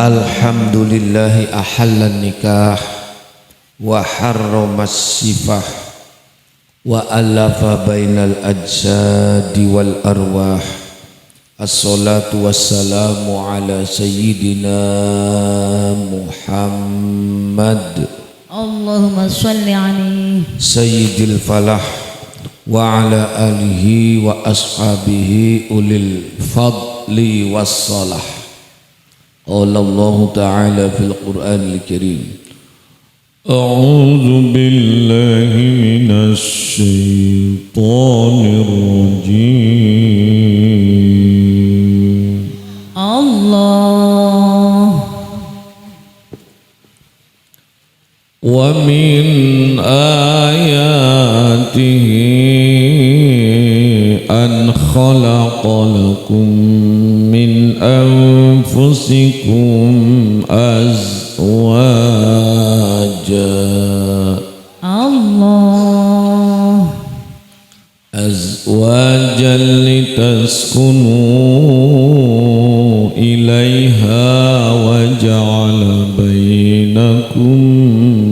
Alhamdulillahi ahallan nikah wa harramas sifah wa alafa bainal ajsadi wal arwah. Assalatu wassalamu ala sayyidina Muhammad Allahumma sholli alaihi sayyidil falah wa ala alihi wa ashabihi ulil fadli wassalah. Qala Allah Ta'ala fil Qur'anil Karim, A'udzu billahi minasy syaithanir rajim. Allah Wa min ayatihi an khalaqa lakum min anfusikum azwajan litaskunu ilaiha wa ja'ala bainakum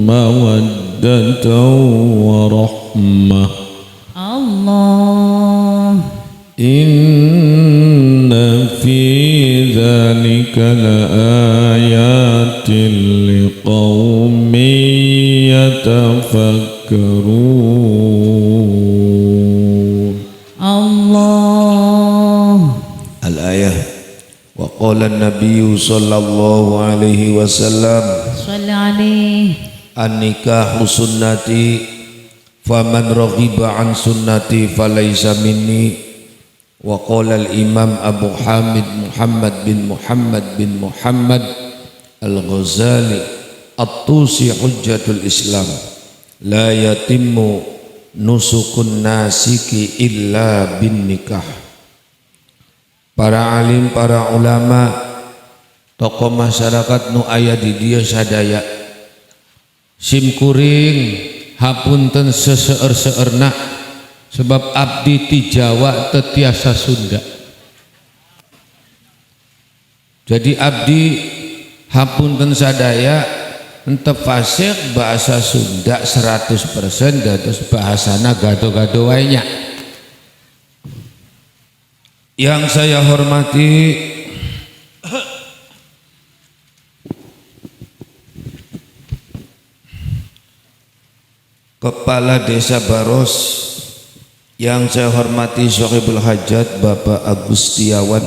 mawaddatan wa rahmah. Allah Inna fi dzalika laayatin liqaumin yatafakkarun. Allah Al-ayah. Wa qala an-nabiyyu sallallahu alaihi wasallam, sholli alaihi an-nikahu sunnati faman raghiba an sunnati falaysa minni. Wa qala al-imam Abu Hamid Muhammad bin Muhammad Al-Ghazali at-Tusi hujjatul Islam, la yatimmu nusukun nasiki illa bin nikah. Para alim, para ulama, tokoh masyarakat nu aya di dieu sadaya simkuring hapunten seseur-seurna sebab abdi ti Jawa teu tiasa Sunda. Jadi abdi hapunten sadaya henteu fasih bahasa Sunda 100% dados bahasana gado-gado wae nya. Yang saya hormati Kepala Desa Baros, yang saya hormati Sohibul Hajat Bapak Agustiawan,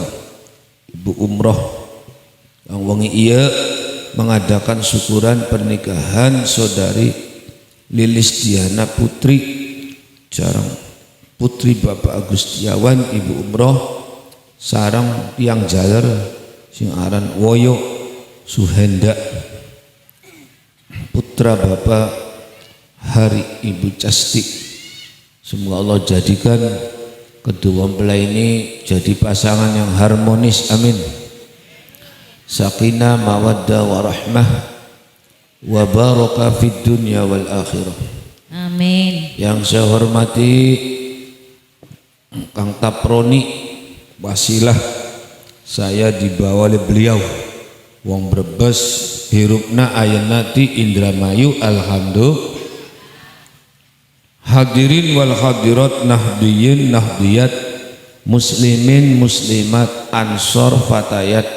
Ibu Umroh yang wengi ieu mengadakan syukuran pernikahan saudari Lilis Diana Putri sareng putri Bapak Agustiawan Ibu Umroh sareng tiang jaler sing aran Woyo Suhenda putra Bapak Hari Ibu Casti. Semoga Allah jadikan kedua mempelai ini jadi pasangan yang harmonis, amin. Sakinah mawaddah warahmah wa baraka fid dunya wal akhirah, amin. Yang saya hormati Kang Taproni, wasilah saya dibawa oleh beliau wong Brebes hirupna ayeuna ti Indramayu. Alhamdulillah. Hadirin wal hadirat, nahdiyin nahdiyat, muslimin muslimat, ansor fatayat,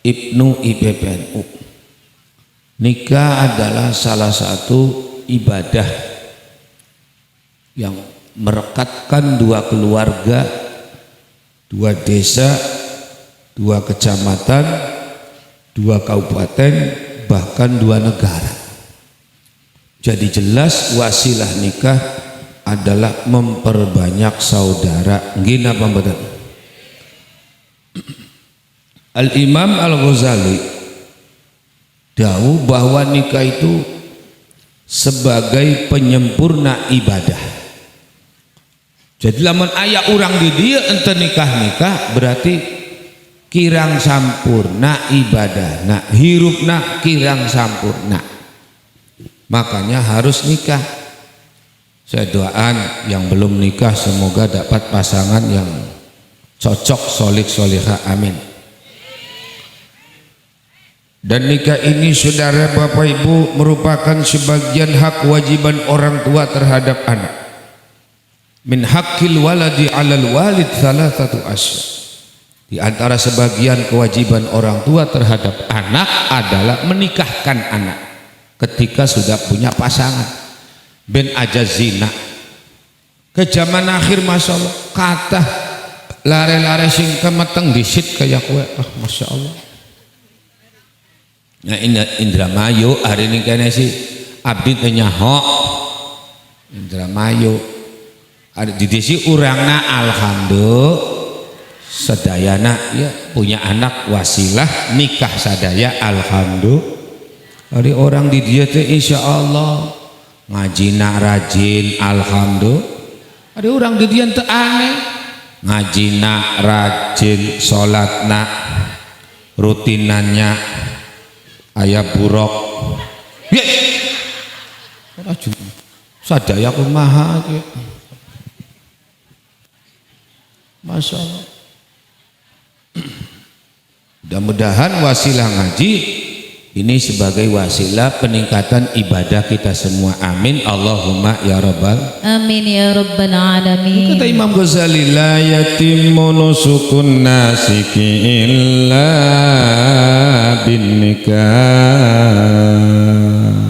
ibnu IPPNU. Nikah adalah salah satu ibadah yang merekatkan dua keluarga, dua desa, dua kecamatan, dua kabupaten, bahkan dua negara. Jadi jelas wasilah nikah adalah memperbanyak saudara. Gina pembetul. Al-Imam Al-Ghazali dawuh bahwa nikah itu sebagai penyempurna ibadah. Jadi lamun aya urang di dieu ente nikah berarti kirang sampurna ibadahna, hirupna kirang sampurna. Makanya harus nikah. Saya doakan yang belum nikah semoga dapat pasangan yang cocok, solik solihah, amin. Dan nikah ini saudara bapak ibu merupakan sebagian hak kewajiban orang tua terhadap anak. Min haqqil waladi 'alal walid thalathatu asyya. Di antara sebagian kewajiban orang tua terhadap anak adalah menikahkan anak ketika sudah punya pasangan. Ben aja zina. Ke zaman akhir Masya Allah kata lare-lare sing kemeteng disit kayak kue. Masya Allah. Nah Indramayu hari ini kayaknya sih abdi nyaho Indramayu ada di desi urangna alhamdulillah sadayana ya punya anak wasilah nikah sadaya alhamdulillah. Hari orang di dia teh insya Allah ngajina rajin alhamdulillah. Ada orang di dia teh aneh ngajina rajin sholatna rutinannya ayah buruk ye sadaya kumaha aja Masya Allah. Mudah-mudahan wasilah ngaji ini sebagai wasilah peningkatan ibadah kita semua, amin Allahumma ya rabbal Amin ya rabbal alamin. Kata Imam Ghazali la yatimmu nusukun nasiki illa bin nikah.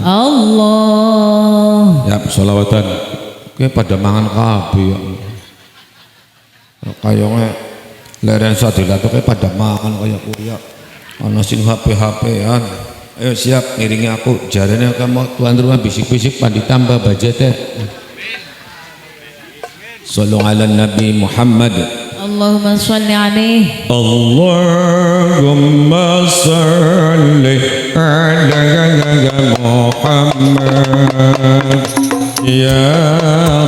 Allah ya sholawatan kayak pada mangan kabeh ya kayaknya leren sadilah tuh kayak pada makan kayak kuya ana sing HP-HP-an. Ayo siap ngiringi aku jarane kamu tuan rumah bisik-bisik pan ditambah budgetnya. Sallu ala Nabi Muhammad. Allahumma sholli alaihi. Allahumma sholli ala Muhammad. Ya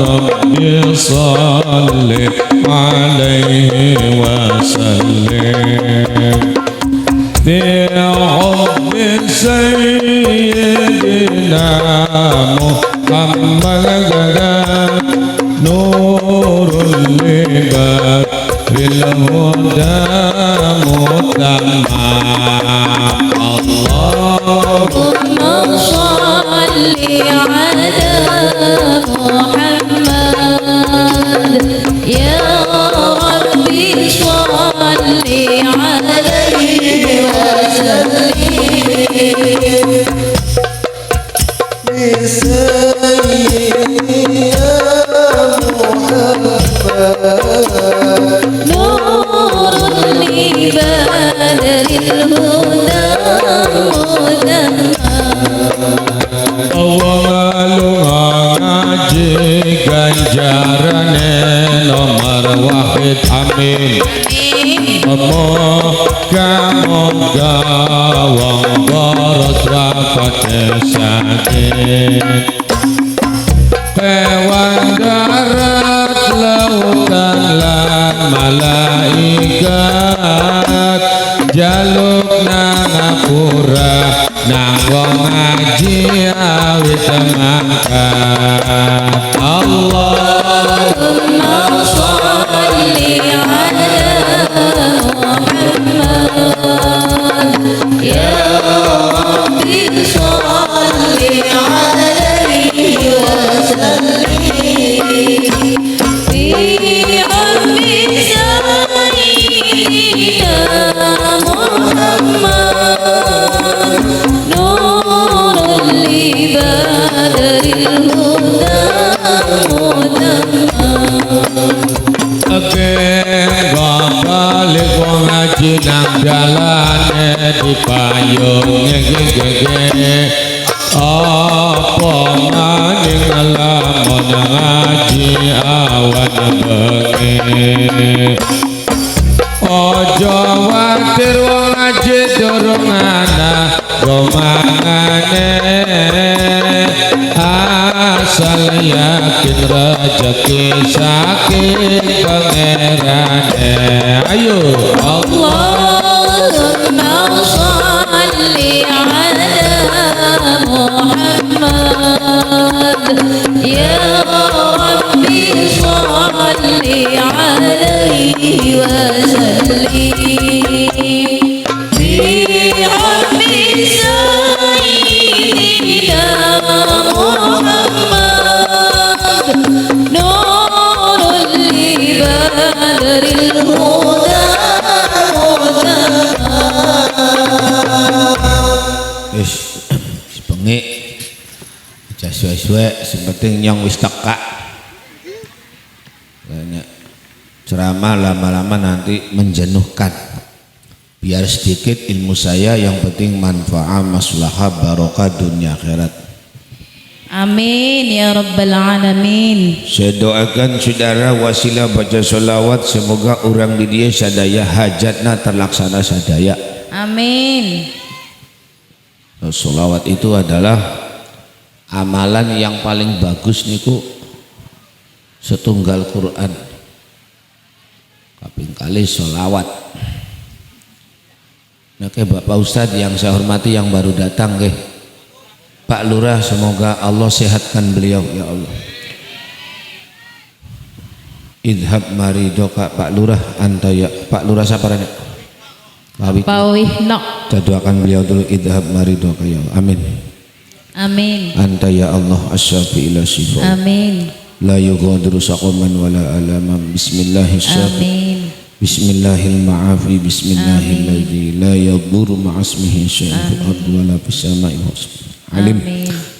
Rabbi salli alaihi wa sallim bi hubbi sayyidina Muhammad nurul libabil huda mutamma. Allahumma sholli ala Muhammad ya Rabbi sholli alaihi wa sallim bi sayyidina Muhammad nurul libabil huda mutamma. Allah ngaji ganjarane nomor wahid amin. Moga-moga wong boros rapate sakit kewan darat lautan lan malaikat jaluk nang ngapura nang wong ngaji awit mangkat. Allahumma sholli ala Muhammad ya Rabbi sholli alaihi wa sallim bi hubbi sayyidina Muhammad nurul libabil huda mutamma. Balik wong ngaji nang dalane dipayung ngege apa maning lamun ngaji awan bengi. Ojo watir wong ngaji durung ana gomangane asal yakin rezeki saking pangerane. Ayo Allahumma sholli ala Muhammad ya Rabbi sholli alaihi wa sallim bi hubbi سيدنا محمد نور لبدر الهدى Wis bengi aja suwe-suwe sing penting nyong wis teka. Banyak ceramah lama-lama nanti menjenuhkan. Biar sedikit ilmu saya yang penting manfaat maslahah barokah dunia akhirat. Amin ya rabbal alamin. Saya doakan saudara wasilah baca sholawat semoga orang di dia sadaya hajatna terlaksana sadaya. Amin. Sholawat itu adalah amalan yang paling bagus niku setunggal Quran. Kaping kali sholawat. Nah, Bapak Ustadz yang saya hormati yang baru datang Pak Lurah, semoga Allah sehatkan beliau ya Allah. Idhab maridoka Pak Lurah antaya Pak Lurah saparane Pawih nok. kita doakan beliau dulu. Idhab maridoka ya Allah. Amin. Amin. Anta ya Allah asyafi ila shifa. Amin. La yughadiru saqaman wala alaman. Bismillahirrahmanirrahim. Amin. Bismillahirrahmanirrahim. Bismillahilladzi la yadurru ma'asmihi syai'un fil ardi wala fis sama'i alim.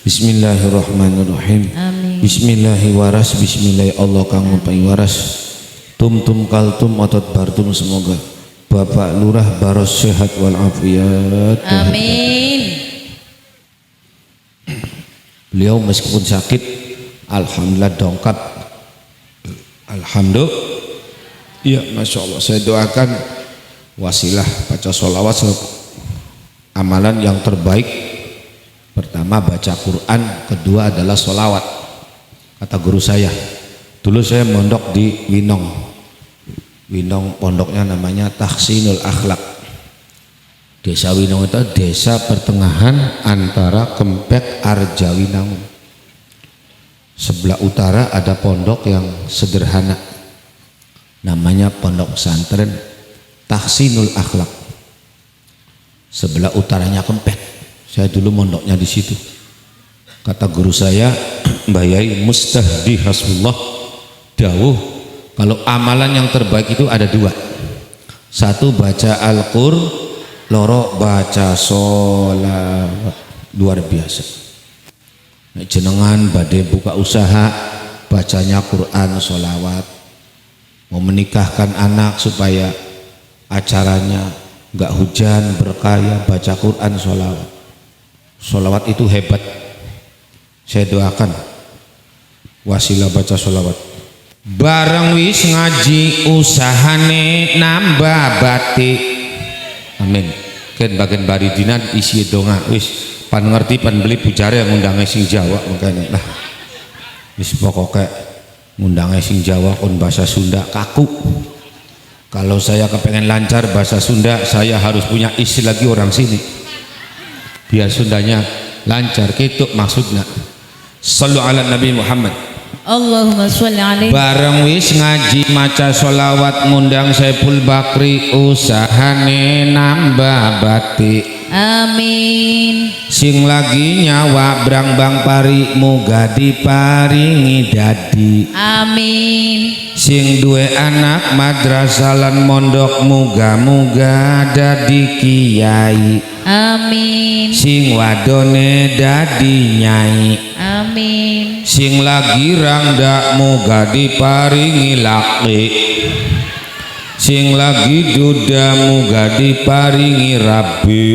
Bismillahirrahmanirrahim. Amin. Bismillahi waras. Bismillahi Allah kang ngupai waras. Tum kaltum otot bartum semoga Bapak Lurah baros sehat wal afiat. Amin. Beliau meskipun sakit alhamdulillah dongkap. Alhamdulillah. Iya, Masya Allah. Saya doakan wasilah baca sholawat amalan yang terbaik. Pertama baca Quran, kedua adalah sholawat. Kata guru saya, dulu saya mondok di Winong pondoknya namanya Tahsinul Akhlak. Desa Winong itu desa pertengahan antara Kempek Arjawinangun. Sebelah utara ada pondok yang sederhana, namanya Pondok Pesantren Tahsinul Akhlak. Sebelah utaranya Kempek. Saya dulu mondoknya di situ. Kata guru saya, Mbah Yai Mustahdi Hasbullah dawuh, kalau amalan yang terbaik itu ada dua. Satu baca Al-Qur'an, loro baca sholawat. Luar biasa. Jenengan badai buka usaha, bacanya Quran, sholawat. Mau menikahkan anak supaya acaranya nggak hujan, berkaya, baca Quran, sholawat. Sholawat itu hebat. Saya doakan wasilah baca sholawat. Bareng wis ngaji usahane nambah batik. Amin. Ken bagian baridinan isi donga wis pan ngerti pan beli pujare ngundang sing Jawa makanya lah. Wis pokoke ngundang sing Jawa kon bahasa Sunda kaku. Kalau saya kepengen lancar bahasa Sunda, saya harus punya istri lagi orang sini. Biar Sundanya lancar gitu maksudnya. Sallu ala Nabi Muhammad. Allahumma sholli alaihi. Bareng wis ngaji maca sholawat ngundang Saiful Bakri usahane nambah batik. Amin. Sing lagi nyawa brang bang pari muga diparingi dadi. Amin. Sing duwe anak madrasah lan mondok muga-muga dadi kiai. Amin. Sing wadone dadi nyai. Amin. Sing lagi rangda muga diparingi laki. Sing lagi duda muga diparingi rabi.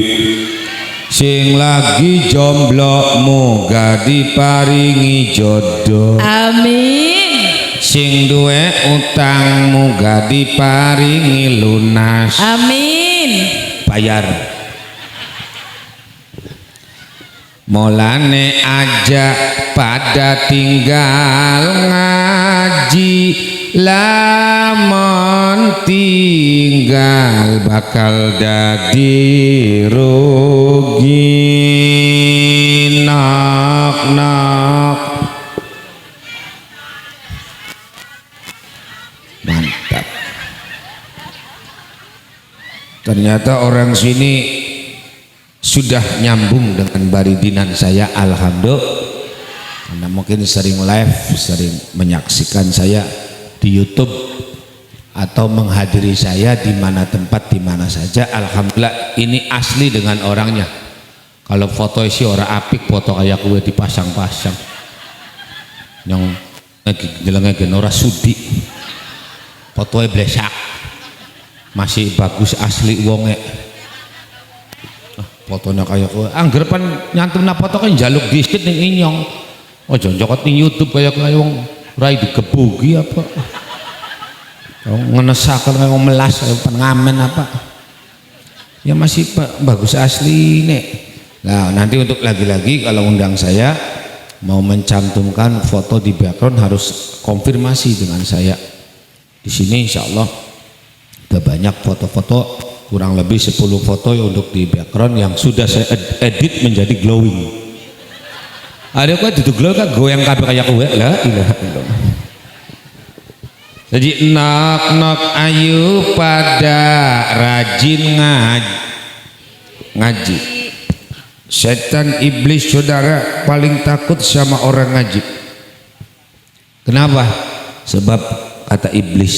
Sing lagi jomblo muga diparingi jodoh. Amin. Sing duwe utang muga diparingi lunas. Amin. Bayar. Molane aja pada tinggal ngaji, lamun tinggal bakal dadi rugi. Nok nok. Mantap. Ternyata orang sini sudah nyambung dengan baridinan saya, alhamdulillah. Karena mungkin sering live, sering menyaksikan saya di YouTube atau menghadiri saya di mana tempat, di mana saja, alhamdulillah ini asli dengan orangnya. Kalau foto isi orang apik, foto kayak gue dipasang-pasang yang jelengnya genora sudi, fotonya blesak masih bagus asli wonge. Fotonya kayak gue anggapan nyantun foto kan jaluk diskit ning inyong. Oh jonjokot ning YouTube kayak wong rai digebugi apa? Ngenesakan kayak melas kayak pengamen apa? Ya masih bagus asli nek. Nah nanti untuk lagi-lagi kalau undang saya mau mencantumkan foto di background harus konfirmasi dengan saya. Di sini insya Allah udah banyak foto-foto, kurang lebih 10 foto ya untuk di background yang sudah saya edit menjadi glowing. Ada kok duduk glow kan goyang kabeh kayak kowe la ilaha illallah. Jadi nok ayu pada rajin ngaji. Setan iblis saudara paling takut sama orang ngaji. Kenapa? Sebab kata iblis,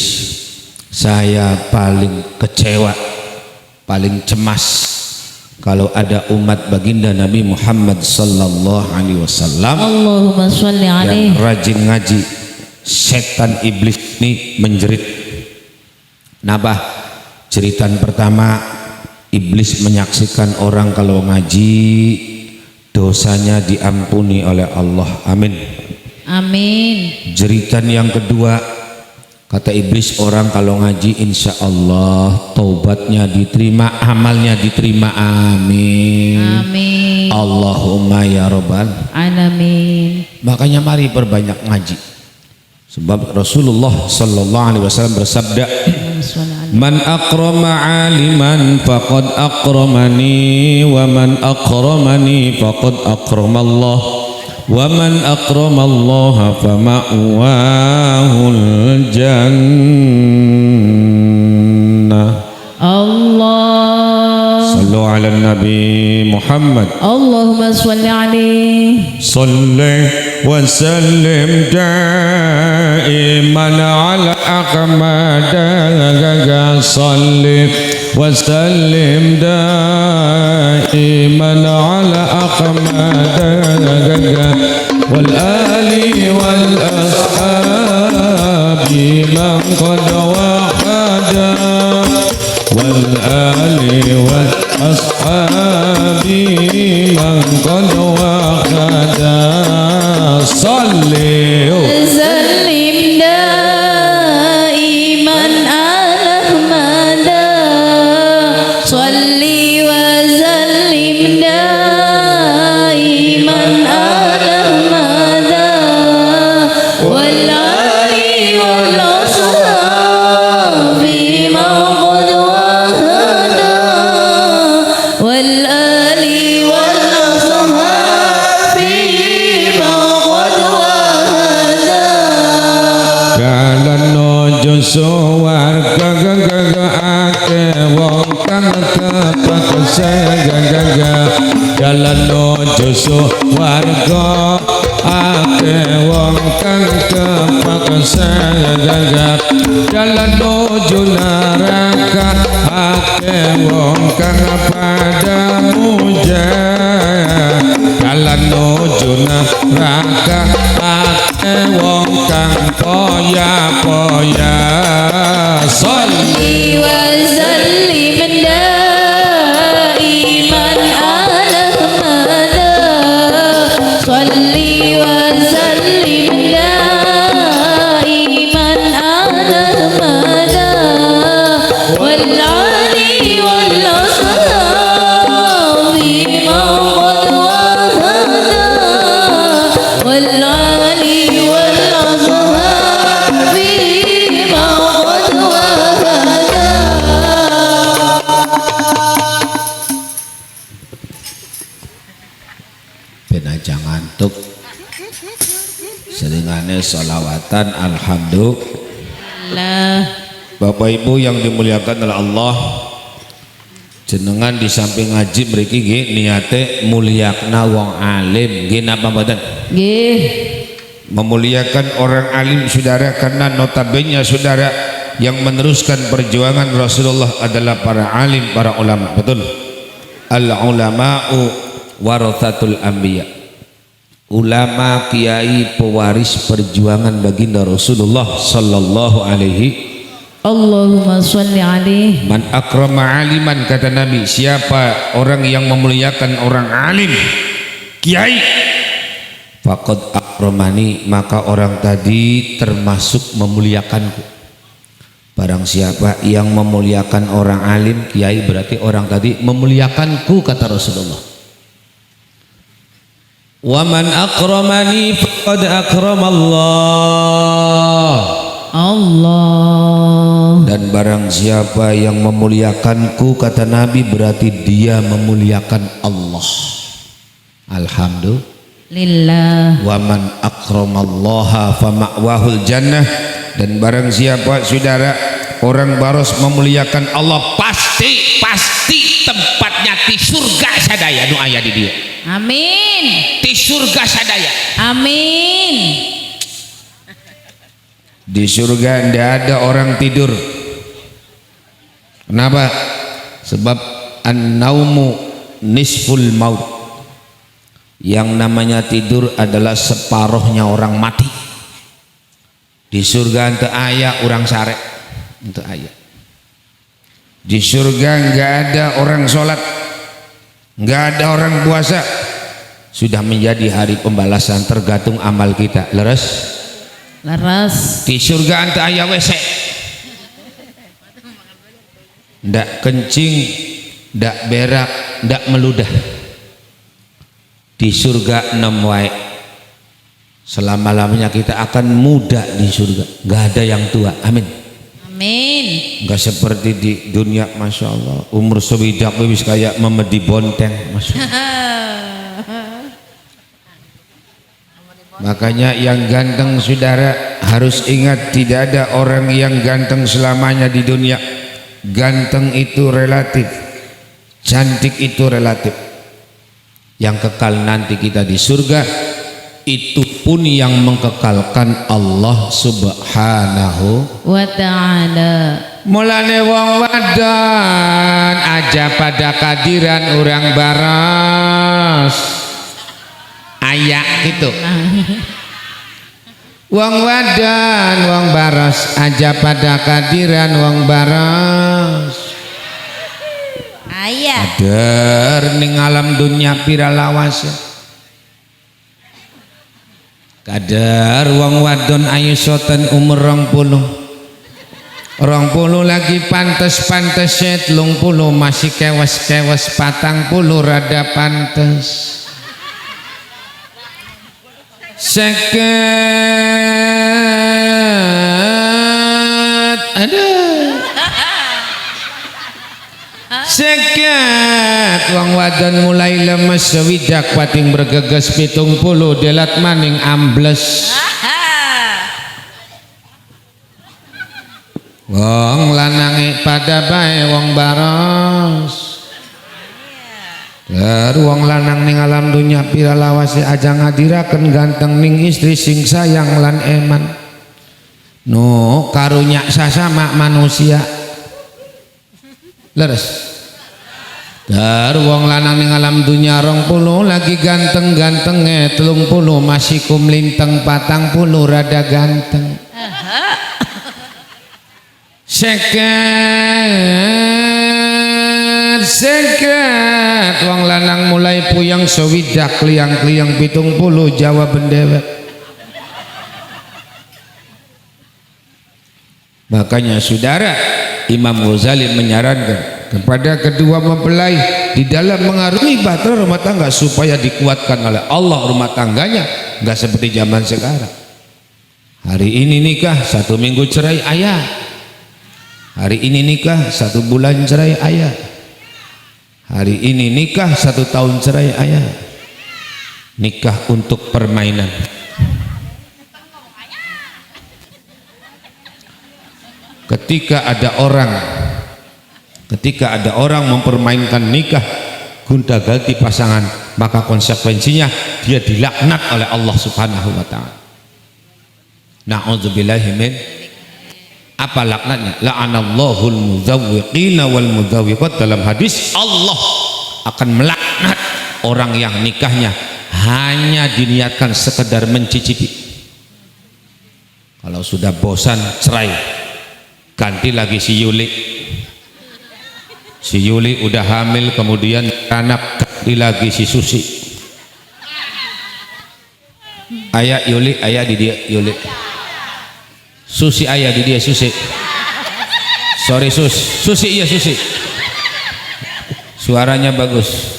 saya paling kecewa, paling cemas kalau ada umat baginda Nabi Muhammad sallallahu alaihi wasallam Allahumma sholli alaihi yang rajin ngaji. Setan iblis ini menjerit. Kenapa? Jeritan pertama, iblis menyaksikan orang kalau ngaji dosanya diampuni oleh Allah, amin. Amin. Jeritan yang kedua, kata iblis, orang kalau ngaji insya Allah taubatnya diterima, amalnya diterima, amin. Amin. Allahumma ya robbal alamin. Makanya mari perbanyak ngaji. Sebab Rasulullah sallallahu alaihi wasallam bersabda, man akrama aliman faqad akramani wa man akramani faqad akramallah wa man akramallaha fama'wahul jannah. Allah Sallu ala Nabi Muhammad. Allahumma sholli alaihi Salli wa sallim daiman ala ahmada. Salli wa sallim daiman ala ahmada wal ali wal ashabi man qad wahada wal ali wal ashabi man qad wahada. Salli sallim daiman ala ahmada. Sholli wa sallim daiman ala ahmada wal ali wal ashabi man qad wahada wal ali wal ashabi man qad wahada. jalan nuju suwarga ake wong kang kepaksa jalan nuju suwarga ake wong kang kepaksa jalan nuju neraka ake wong kang pada muja jalan nuju neraka ake wong kang poya-poya. Salli wa sallim daiman ala ahmada. Sholli wa sallim daiman ala ahmada wal ali wal ashabi man qad wahada wal ali wal ashabi man qad wahada. ben aja ngantuk seringane sholawatan alhamdulillah. Allah Bapak Ibu yang dimuliakan oleh Allah, jenengan di samping ngaji mriki nggih niate mulyakna wong alim nggih napa mboten Nggih. memuliakan orang alim saudara karena notabene saudara yang meneruskan perjuangan Rasulullah adalah para alim, para ulama. Betul. Al ulama'u warathatul anbiya. Ulama kiai pewaris perjuangan baginda Rasulullah sallallahu alaihi. Allahumma sholli alaihi. Man akrama aliman, kata Nabi, siapa orang yang memuliakan orang alim, kiai, faqad akramani, maka orang tadi termasuk memuliakanku. Barang siapa yang memuliakan orang alim, kiai, berarti orang tadi memuliakanku, kata Rasulullah. Wa man akramani faqad akramallah. Allah. Dan barang siapa yang memuliakanku, kata Nabi, berarti dia memuliakan Allah. Alhamdulillah. Wa man akramallaha fa ma'wahul jannah. Dan barang siapa saudara orang baros memuliakan Allah, pasti tempatnya di surga sadaya. Nu aya di dia. Amin. Di surga sadaya. Amin. Di surga tidak ada orang tidur. Kenapa? Sebab an-naumu nisful maut. Yang namanya tidur adalah separuhnya orang mati. Di surga ente aya orang sare, ente aya. Di surga enggak ada orang sholat, enggak ada orang puasa. Sudah menjadi hari pembalasan, tergantung amal kita. Leres? Leres. Di surga ente aya WC, ndak kencing, ndak berak, ndak meludah. Di surga 6 wae. Selama-lamanya kita akan muda di surga, nggak ada yang tua. Amin. Amin. Nggak seperti di dunia, masya Allah, umur sewidak wis kayak memedi bonteng, masya Allah. Makanya yang ganteng saudara harus ingat, tidak ada orang yang ganteng selamanya di dunia. Ganteng itu relatif, cantik itu relatif. Yang kekal nanti kita di surga, itu pun yang mengkekalkan Allah subhanahu wa ta'ala. Mulane wong wadan aja pada kadiran orang baras ayak gitu. Wong wadan wong baras aja pada kadiran wong baras. Ayah. Kader ning alam dunia pira lawas. Kadar wong wadon ayu soten umur 20 lagi pantes-pantes 30 masih kewes-kewes 40 rada pantes 50 aduh seket wong wadon mulai lemes sewidak pating bergeges 70 delat maning ambles wong lanange pada bae wong baros dar wong lanang ning alam dunya pira lawase aja ngadiraken ganteng ning istri sing sayang lan eman no karunya sasama manusia leres. Dar wong lanang ning alam dunya 20 lagi ganteng-gantenge 30 masih kumlinteng 40 rada ganteng. Seket wong lanang mulai puyeng sewidak kliang-kliang 70 Jawa bendewek. Makanya saudara Imam Ghazali menyarankan kepada kedua mempelai di dalam mengarungi bahtera rumah tangga supaya dikuatkan oleh Allah rumah tangganya, nggak seperti zaman sekarang. Hari ini nikah 1 minggu cerai ayah, hari ini nikah 1 bulan cerai ayah, hari ini nikah 1 tahun cerai ayah. Nikah untuk permainan. Ketika Ketika ada orang mempermainkan nikah gonta-ganti pasangan, maka konsekuensinya dia dilaknat oleh Allah Subhanahu wa taala. Na'udzubillahi min. Apa laknatnya? La'anallahul muzawwiqina wal muzawwiqat. Dalam hadis, Allah akan melaknat orang yang nikahnya hanya diniatkan sekedar mencicipi. Kalau sudah bosan cerai, ganti lagi si Yuli. Si Yuli udah hamil, kemudian anak, ganti lagi si Susi. Ayah Yuli, ayah di dia Yuli. Susi ayah di dia Susi. Sorry Susi iya Susi. Suaranya bagus.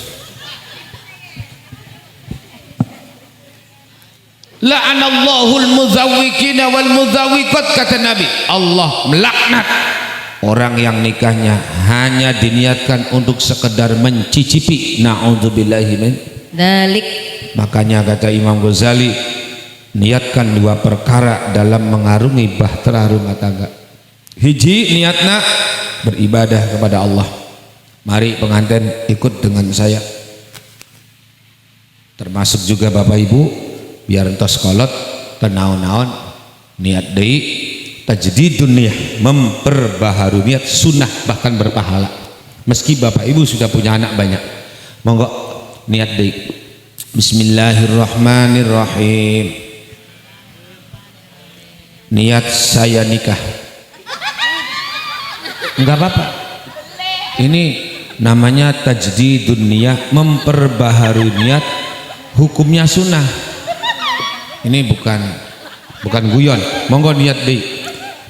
La'anallahul muzawwiqina wal muzawwiqat, kata Nabi. Allah melaknat orang yang nikahnya hanya diniatkan untuk sekedar mencicipi. Na'udzubillahi min Dalik. Makanya kata Imam Ghazali, niatkan dua perkara dalam mengarungi bahtera rumah tangga. Hiji, niatna beribadah kepada Allah. Mari pengantin ikut dengan saya, termasuk juga Bapak Ibu, biar entos kolot kenaon-naon niat deui tajdidun niyah, memperbaharui niat, sunnah bahkan berpahala. Meski Bapak Ibu sudah punya anak banyak, monggo niat deui. Bismillahirrahmanirrahim. Niat saya nikah. Enggak apa-apa. Ini namanya tajdidun niyah, memperbaharui niat, hukumnya sunnah. Ini bukan guyon. Monggo niat deh,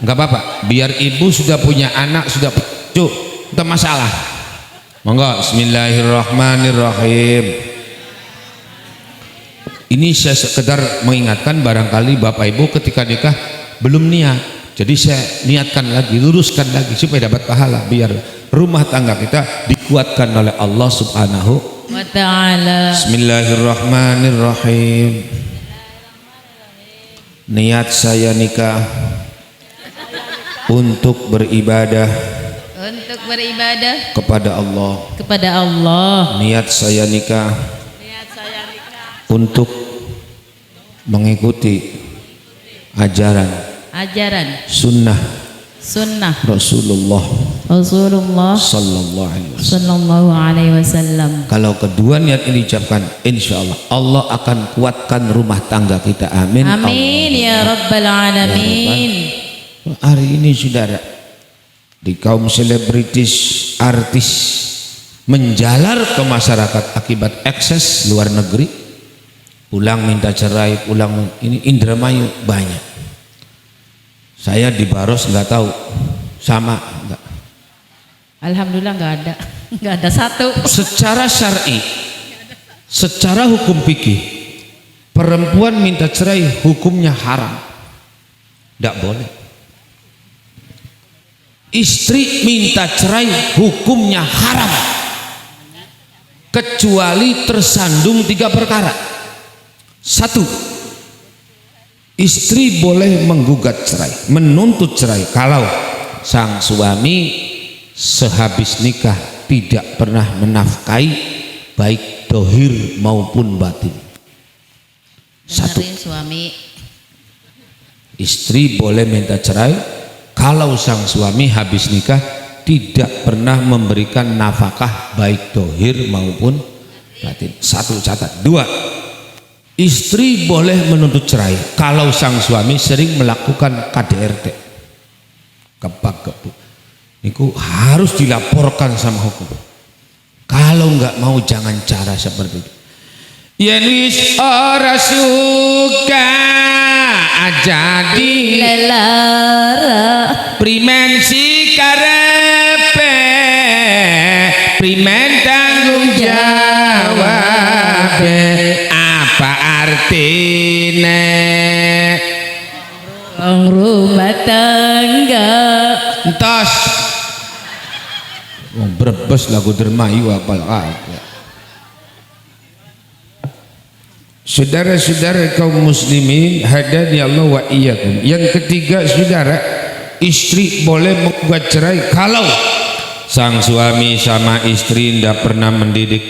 nggak apa-apa. Biar ibu sudah punya anak, sudah cucu, itu masalah. Monggo. Bismillahirrahmanirrahim. Ini saya sekedar mengingatkan, barangkali Bapak Ibu ketika nikah belum niat, jadi saya niatkan lagi, luruskan lagi supaya dapat pahala, biar rumah tangga kita dikuatkan oleh Allah Subhanahu wa ta'ala. Bismillahirrahmanirrahim. Niat saya nikah untuk beribadah kepada Allah. Niat saya nikah untuk mengikuti ajaran sunnah Rasulullah sallallahu alaihi wasallam. Kalau kedua niat ini diucapkan, insya Allah akan kuatkan rumah tangga kita. Amin. Amin ya rabbal alamin. Hari ini saudara, di kaum selebritis, artis menjalar ke masyarakat akibat ekses luar negeri, pulang minta cerai, pulang ini Indramayu banyak. Saya di Baros nggak tahu, sama enggak. Alhamdulillah nggak ada satu. Secara syar'i, secara hukum fikih, perempuan minta cerai hukumnya haram, tidak boleh. Istri minta cerai hukumnya haram, kecuali tersandung 3 perkara. 1. Istri boleh menggugat cerai, menuntut cerai kalau sang suami sehabis nikah tidak pernah menafkahi baik dohir maupun batin. 1. Suami. Istri boleh minta cerai kalau sang suami habis nikah tidak pernah memberikan nafkah baik dohir maupun batin. 1, catat. 2. Istri boleh menuntut cerai kalau sang suami sering melakukan KDRT, kepak-kepu. Itu harus dilaporkan sama hukum. Kalau nggak mau jangan cara seperti itu. Yen wis ora suka aja dilara, primen si karepe, primen tanggung jawab. Apa artine rumah tangga? Entos wong Brebes lagu Dermayu apal kabeh. Saudara-saudara kaum muslimin hadani Allah wa iyyakum. Yang ketiga, saudara, istri boleh menggugat cerai kalau sang suami sama istri ndak pernah mendidik,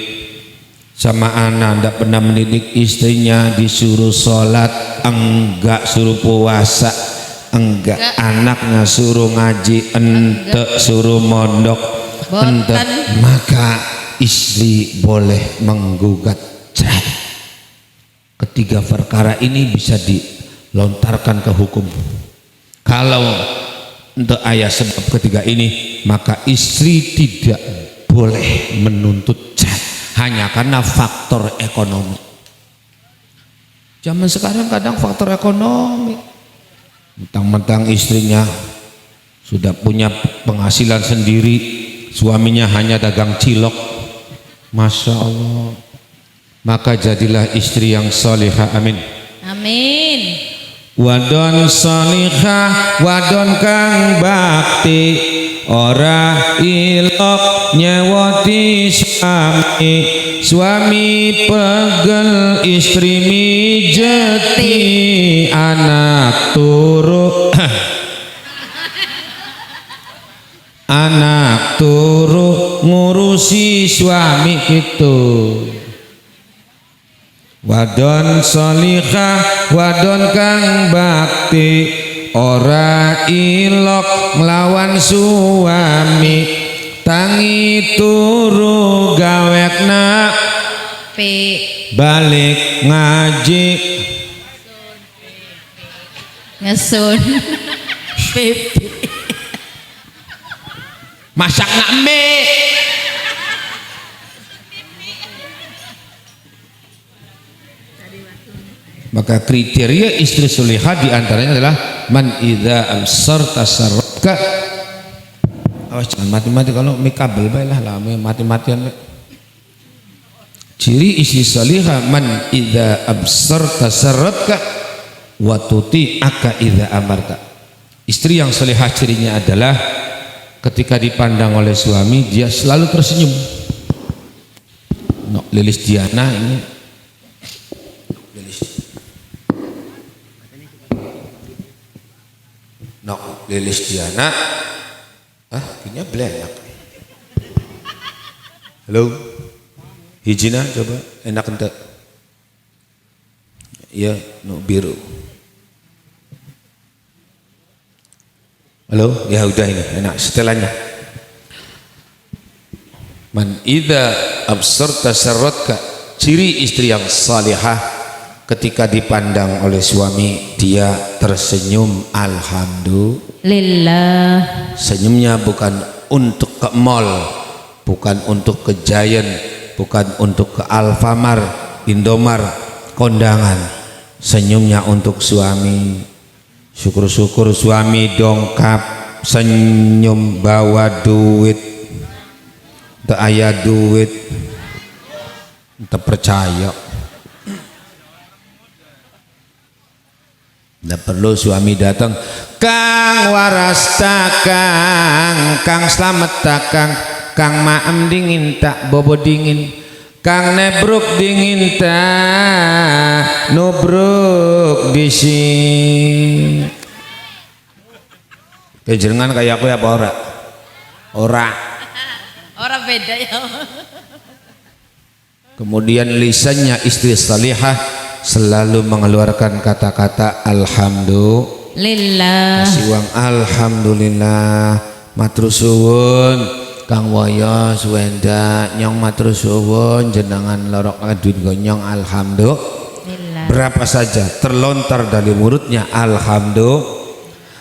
sama anak ndak pernah mendidik istrinya, disuruh sholat enggak, suruh puasa enggak, anaknya suruh ngaji ente, suruh mondok ente, maka istri boleh menggugat cerai. Ketiga perkara ini bisa dilontarkan ke hukum. Kalau untuk ayat sebab ketiga ini, maka istri tidak boleh menuntut cerai hanya karena faktor ekonomi. Zaman sekarang kadang faktor ekonomi, mentang-mentang istrinya sudah punya penghasilan sendiri, suaminya hanya dagang cilok, masya Allah, maka jadilah istri yang salihah. Amin. Amin. Wadon salihah, wadon kang bakti, ora ilok nyewoti suami, suami pegel istri mijeti, anak turu anak turu ngurusi suami gitu. Wadon salihah, wadon kang bakti, ora ilok nglawan suami, tangi turu gawekna balik ngaji ngesun pipi masak nak mie. Maka kriteria istri solihah diantaranya adalah man idza absarta sarraka. Awas jangan mati-mati, kalau mikabel baiklah lah mati-matian. Ciri istri solihah man idza absarta sarraka wa tuti'aka idza amarta. Istri yang solihah cirinya adalah ketika dipandang oleh suami dia selalu tersenyum. Lilis Diana ini Lilis Diana, kayaknya belenak. Halo, hijina coba, enak ente? Ya, biru. Halo, ya udah ini enak setelannya. Man idza absarta sarratka, ciri istri yang salihah ketika dipandang oleh suami dia tersenyum alhamdulillah. Senyumnya bukan untuk ke mall, bukan untuk ke Giant, bukan untuk ke Alfamart, Indomart, kondangan. Senyumnya untuk suami. Syukur-syukur suami dongkap, senyum bawa duit, tak aya duit, tak percaya. Tidak perlu suami datang, Kang waras kang selamat kang, Kang maem dingin tak bobo dingin, Kang nebruk dingin tak nubruk disin. Kejenengan kayak aku ya apa ora? Ora beda ya. Kemudian lisannya istri salihah selalu mengeluarkan kata-kata alhamdulillah. Kasih uang alhamdulillah, matur suwun Kang Waya Suwenda nyong matur suwun jenengan lorok adun gonyong alhamdulillah. Berapa saja terlontar dari mulutnya alhamdulillah.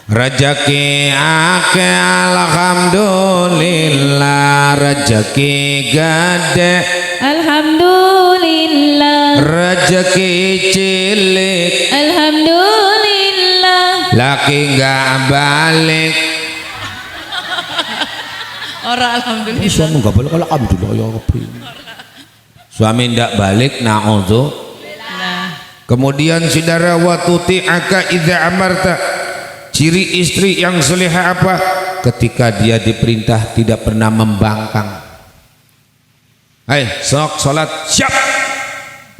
Rajaki ake alhamdulillah, rajaki gade alhamdulillah, rajaki cilik alhamdulillah, laki nggak balik orang alhamdulillah. Suami nggak balik kalau alhamdulillah ya Rabbi. Suami ndak balik na'udzubillah. Kemudian saudara watuti aka idza amarta, ciri istri yang salihah apa? Ketika dia diperintah tidak pernah membangkang. Hai, sok salat siap,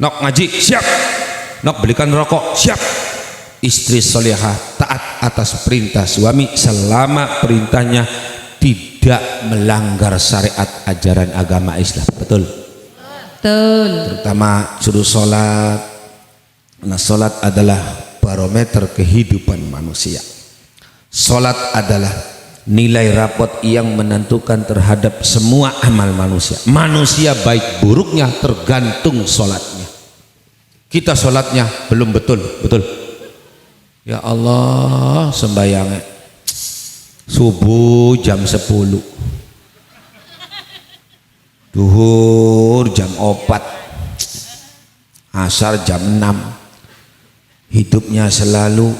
nok ngaji siap, nok belikan rokok siap. Istri salihah taat atas perintah suami selama perintahnya tidak tidak melanggar syariat ajaran agama Islam. Betul? Betul. Terutama suruh sholat. Nah, sholat adalah barometer kehidupan manusia. Sholat adalah nilai rapot yang menentukan terhadap semua amal manusia. Manusia baik buruknya tergantung sholatnya. Kita sholatnya belum betul. Ya Allah, sembayangnya subuh jam 10, duhur jam 4, asar jam 6. Hidupnya selalu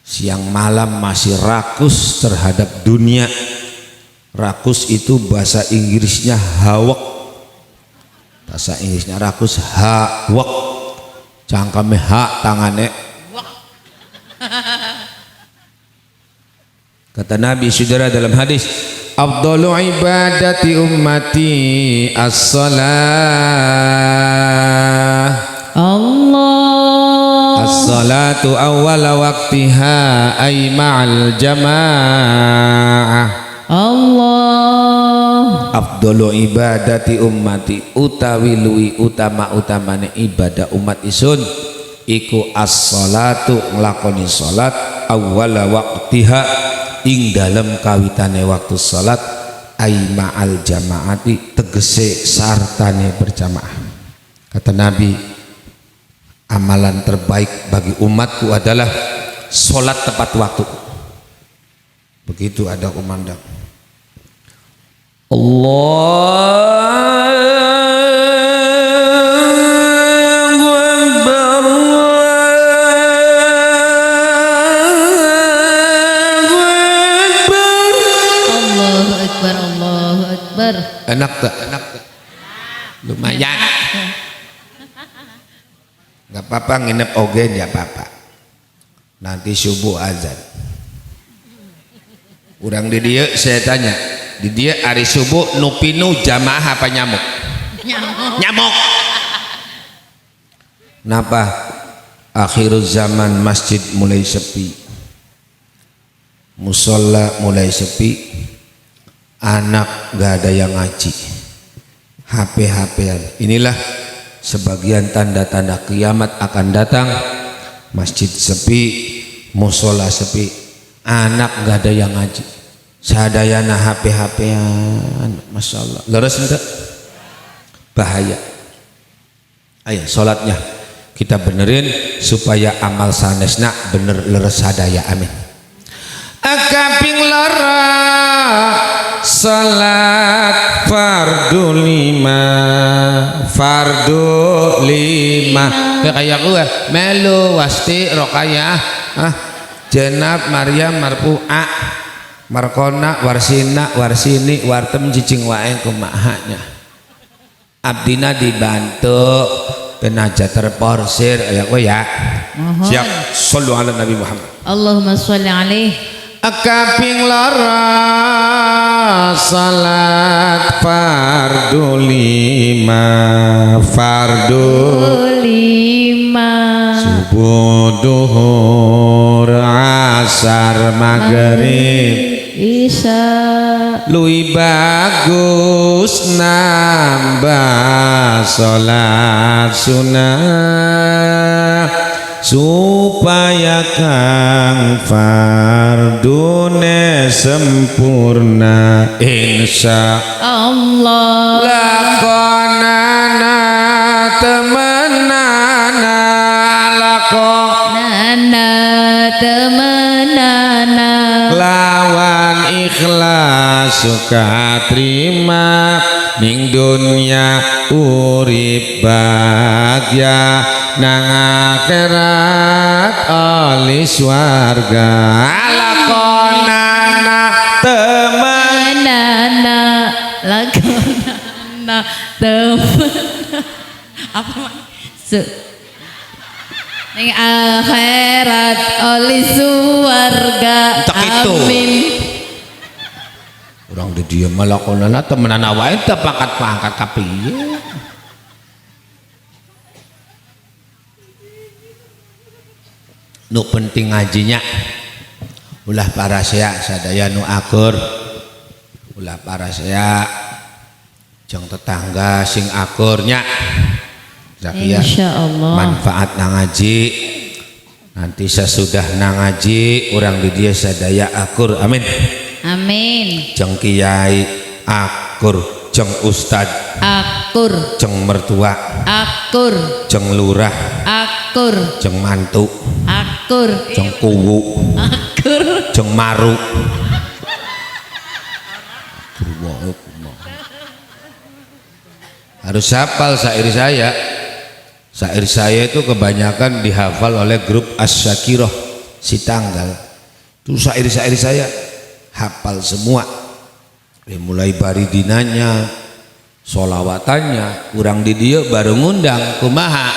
siang malam masih rakus terhadap dunia. Rakus itu bahasa Inggrisnya hawak. Bahasa Inggrisnya rakus hawak. Cangkeme hak tangane. Kata Nabi saudara dalam hadis, afdalu ibadati ummati as-salah. Allah. As-salatu awwala waqtiha ay ma'al jamaah. Allah. Afdalu ibadati ummati utawi luwi utama-utamane ibadah umat isun iku as-salatu nglakoni salat awwala waqtiha ing dalem kawitane waktu salat ay ma'al jamaati tegese sartane berjamaah. Kata Nabi, amalan terbaik bagi umatku adalah salat tepat waktu. Begitu ada kumandang Allahu Akbar, Allahu Akbar, Allahu Akbar. enak tak? Lumayan. Gak apa-apa nginep ogen ya apa-apa. Nanti subuh azan. Urang di dia saya tanya, di dia hari subuh nupinu jamaah apa nyamuk? Nyamuk. Kenapa? Akhirul zaman masjid mulai sepi, musola mulai sepi, anak gak ada yang ngaji, HP-HPan. Inilah sebagian tanda-tanda kiamat akan datang. Masjid sepi, musola sepi, anak gak ada yang ngaji, sadayana HP-HPan. Masya Allah, leres enggak? Bahaya. Ayo sholatnya kita benerin supaya amal sanesna bener leres sadaya. Amin. Akaping lara salat fardu lima kayak gue melu wasti rokayah jenab Maryam marpu'a markona warsina warsini wartem cicing wae kumahanya abdina dibantu penaja terporsir kayak gue ya. Siap. Shallu ala Nabi Muhammad. Allahumma sholli alaih. Akaping lara salat fardu lima subuh duhur asar maghrib isya luwih bagus nambah salat sunah supaya kang fardune sempurna insya Allah. lakonana temenana Nana temenana lawan ikhlas suka terima ning dunya urip bahagia nang akhirat alis warga lakonana temenana lakonana temen apa ning akhirat oli suwarga. Amin. Orang di dia malakonana temenana wae teu pangkat-pangkat kapiye. Nu penting ngajinya ulah para sia sadaya nu akur belah para saya jeng tetangga sing akurnya Zakia insyaallah manfaat nang ngaji nanti sesudah nang ngaji orang di dia sadaya akur amin amin jeng kiai akur jeng ustad akur jeng mertua akur jeng lurah akur jeng mantu akur jeng kuwu akur jeng maru harus hafal syair saya. Syair saya itu kebanyakan dihafal oleh grup Asyakiroh si tanggal. Itu syair-syair saya hafal semua. Mulai baridinanya, solawatannya, kurang di dia baru ngundang kumaha.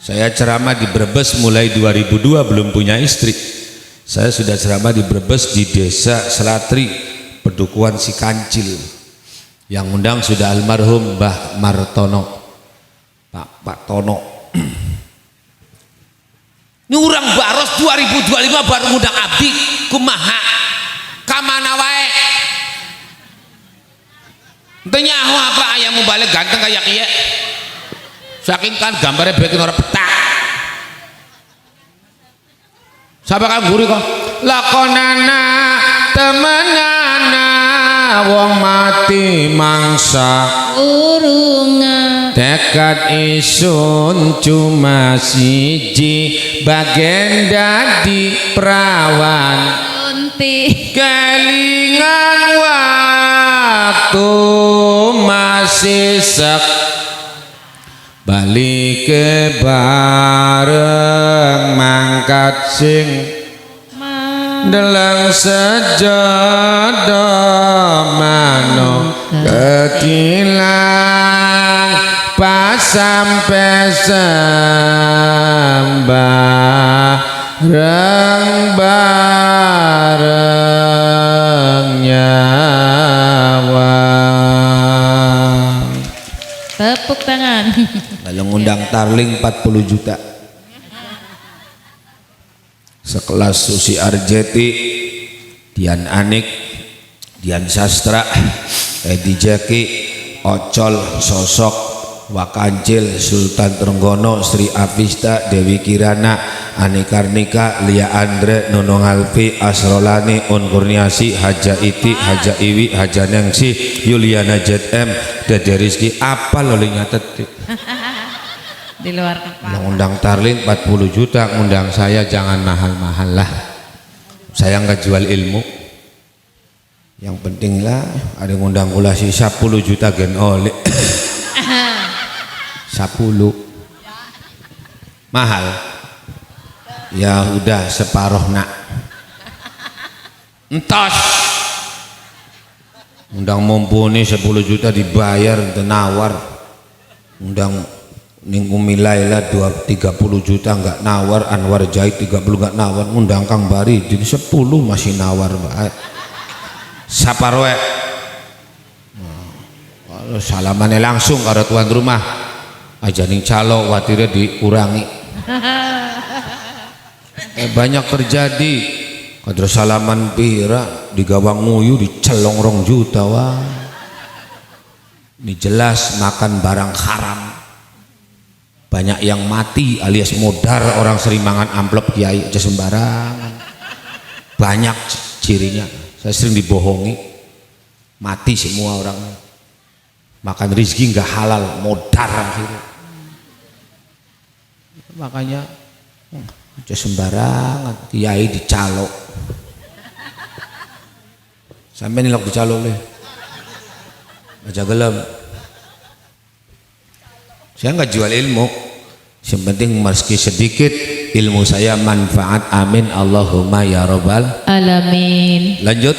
Saya ceramah di Brebes mulai 2002 belum punya istri. Saya sudah ceramah di Brebes di desa Selatri, Pedukuhan Si Kancil. Yang undang sudah almarhum Mbah Martono, Pak Tono. Ini orang baros 2025 baru ngundang abdi kumaha kamana wae. Nyaho apa ayam balik ganteng kayak kieu. Saking kan gambarnya bikin orang petak. Siapa kan guru kok? Lakonana temenana wong mati mangsa urungan tekad isun cuma siji bagen dadi perawan unti kelingan waktu masih sek balik ke bareng mangkat sing dalam sejodoh mano ketilang pas sampai bareng nyawa. tepuk tangan Kalau ngundang Tarling 40 juta. Sekelas Susi Arjeti, Dian Anik, Dian Sastra, Edi Jaki, Ocol, Sosok, Wakancil, Sultan Trenggono, Sri Avista, Dewi Kirana, Ani Karnika, Lia Andre, Nunung Alfi, Asrolani, Un Kurniasi, Haja Iti, Haja Iwi, Haja Nengsi, Yuliana ZM, Dede Rizki. Apa lo nyatet di luar kepala. Undang Tarlin 40 juta, undang saya jangan mahal-mahal lah. Saya nggak jual ilmu. Yang penting lah ada ngundang kula si 10 juta gen oleh. 10 mahal. Ya udah separuh nak. Entos. Undang mumpuni 10 juta dibayar tenawar. Undang ning Umi Laila 30 juta nggak nawar, Anwar Jahid 30 nggak nawar, undang Kang Bari di 10 masih nawar bae. Saparwe. Kalau salamannya langsung karo tuan rumah aja ning calo watire dikurangi. Banyak terjadi kadro salaman pira di gawang nguyu dicelong 2 juta wah. Ini jelas makan barang haram. Banyak yang mati alias modar orang sering mangan amplop kiai aja sembarangan. Banyak cirinya. Saya sering dibohongi. Mati semua orang. Makan rezeki nggak halal, modar akhirnya. Makanya aja sembarangan kiai dicalo. Sampai nilok dicalo le. Aja gelem. Saya nggak jual ilmu, yang penting meski sedikit ilmu saya manfaat, amin Allahumma ya robbal alamin. Lanjut.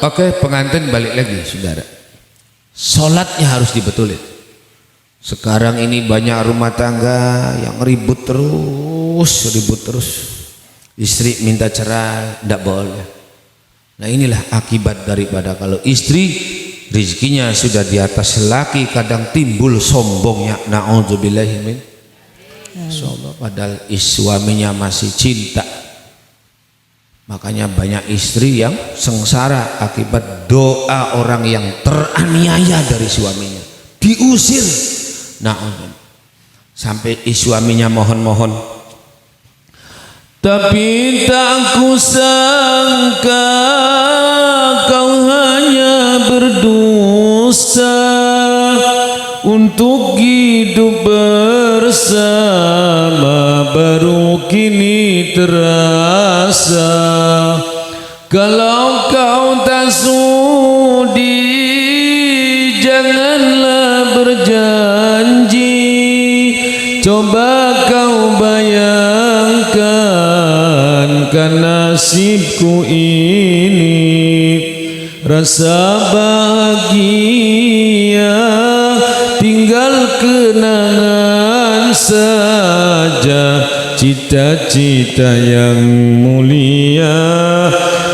Oke, pengantin balik lagi saudara. Sholatnya harus dibetulin. Sekarang ini banyak rumah tangga yang ribut terus. Istri minta cerai, tidak boleh. Nah inilah akibat daripada kalau istri rezekinya sudah di atas laki kadang timbul sombongnya, na'udzubillahi min padahal suaminya masih cinta. Makanya banyak istri yang sengsara akibat doa orang yang teraniaya dari suaminya, diusir. Nah, sampai suaminya mohon-mohon, tapi tak kusangka kau hanya berdosa untuk hidup bersama, baru kini terasa. Kalau kau tak sudi, janganlah berjanji. Coba kau bayangkan kan nasibku ini, rasa bahagia tinggal kenangan saja. Cita-cita yang mulia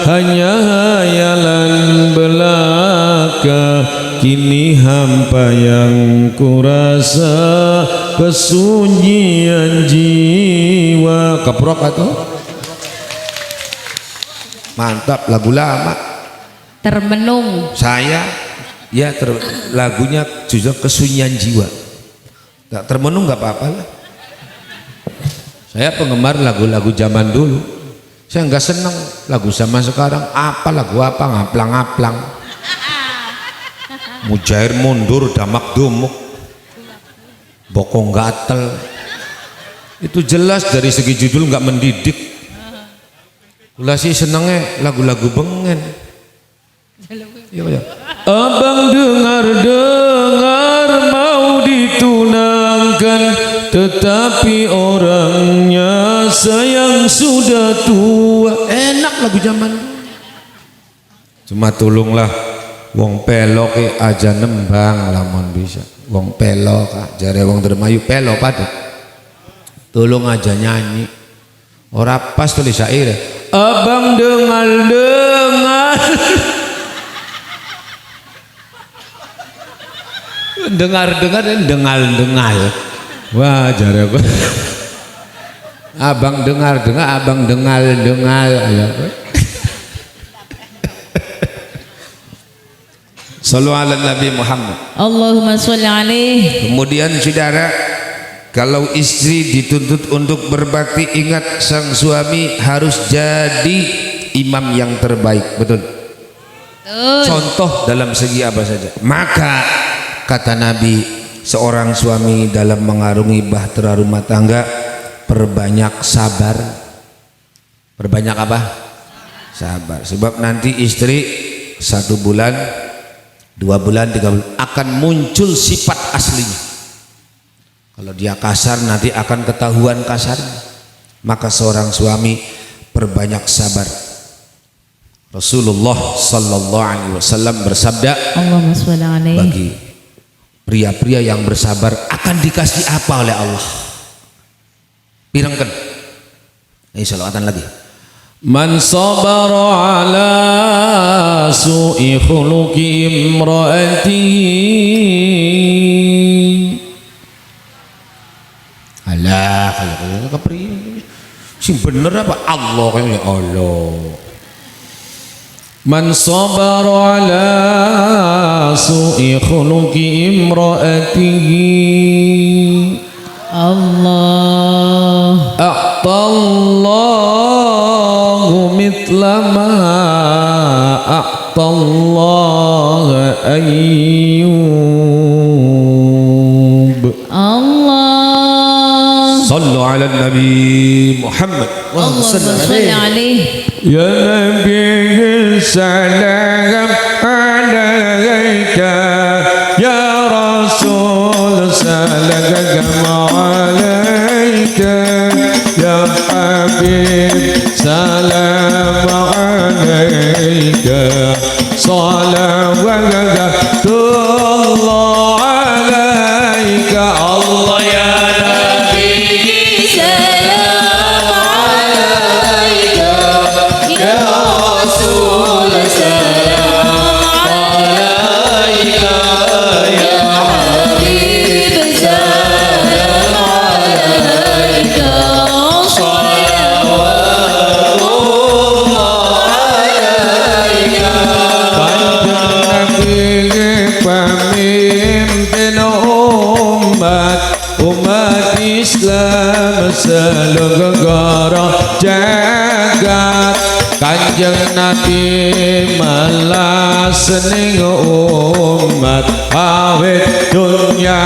hanya hayalan belaka. Kini hampa yang kurasa, kesunyian jiwa. Keprok atau? Mantap, lagu lama. Termenung. Saya ya lagunya juga kesunyian jiwa. Gak termenung gak apa-apa lah. Saya penggemar lagu-lagu zaman dulu. Saya nggak senang lagu zaman sekarang. Apa lagu apa, ngaplang-ngaplang, mujair mundur, damak dumuk, bokong gatel. Itu jelas dari segi judul nggak mendidik. Kula sih senengnya lagu-lagu bengen. Abang dengar-dengar mau ditunangkan, tetapi orangnya sayang sudah tua. Enak lagu zaman dulu. Cuma tolonglah wong pelok aja nembang lamun bisa. Wong pelok jare wong Dermayu pelok pada. Tolong aja nyanyi. Ora pas tulis syair. Abang dengar-dengar. Dengar-dengar dan dengal-dengal. Wah, jare apa? Abang dengar-dengar, abang dengal-dengal. Sallu ala Nabi Muhammad. Allahumma sholli alaihi. Kemudian saudara, kalau istri dituntut untuk berbakti, ingat sang suami harus jadi imam yang terbaik. Betul? Contoh dalam segi apa saja. Maka kata Nabi, seorang suami dalam mengarungi bahtera rumah tangga perbanyak sabar. Perbanyak apa? Sabar. Sebab nanti istri 1 bulan, 2 bulan, 3 bulan akan muncul sifat aslinya. Kalau dia kasar nanti akan ketahuan kasarnya. Maka seorang suami perbanyak sabar. Rasulullah sallallahu alaihi wasallam bersabda, Allahumma sholli alaihi. Bagi pria-pria yang bersabar akan dikasih apa oleh Allah? Pirengken. Ini salawatan lagi. Man sabara ala su'i khuluqi imraatihi. Alah, kayak kepriye. Sing bener apa? Allah kayaknya Allah. Man sabara ala su'i khuluqi imraatihi Allah a'tallahu mithla ma a'tallahu Ayyub. Allah Sallu ala Nabi Muhammad. Allahumma sholli alaihi. Ya Nabi salam alaika, ya Rasul salam alaika, ya Habib salam alaika, salawatullah alaika. Allah ya Nabi umat Islam selegara jagat. Kanjeng Nabi melas ning umat awet dunya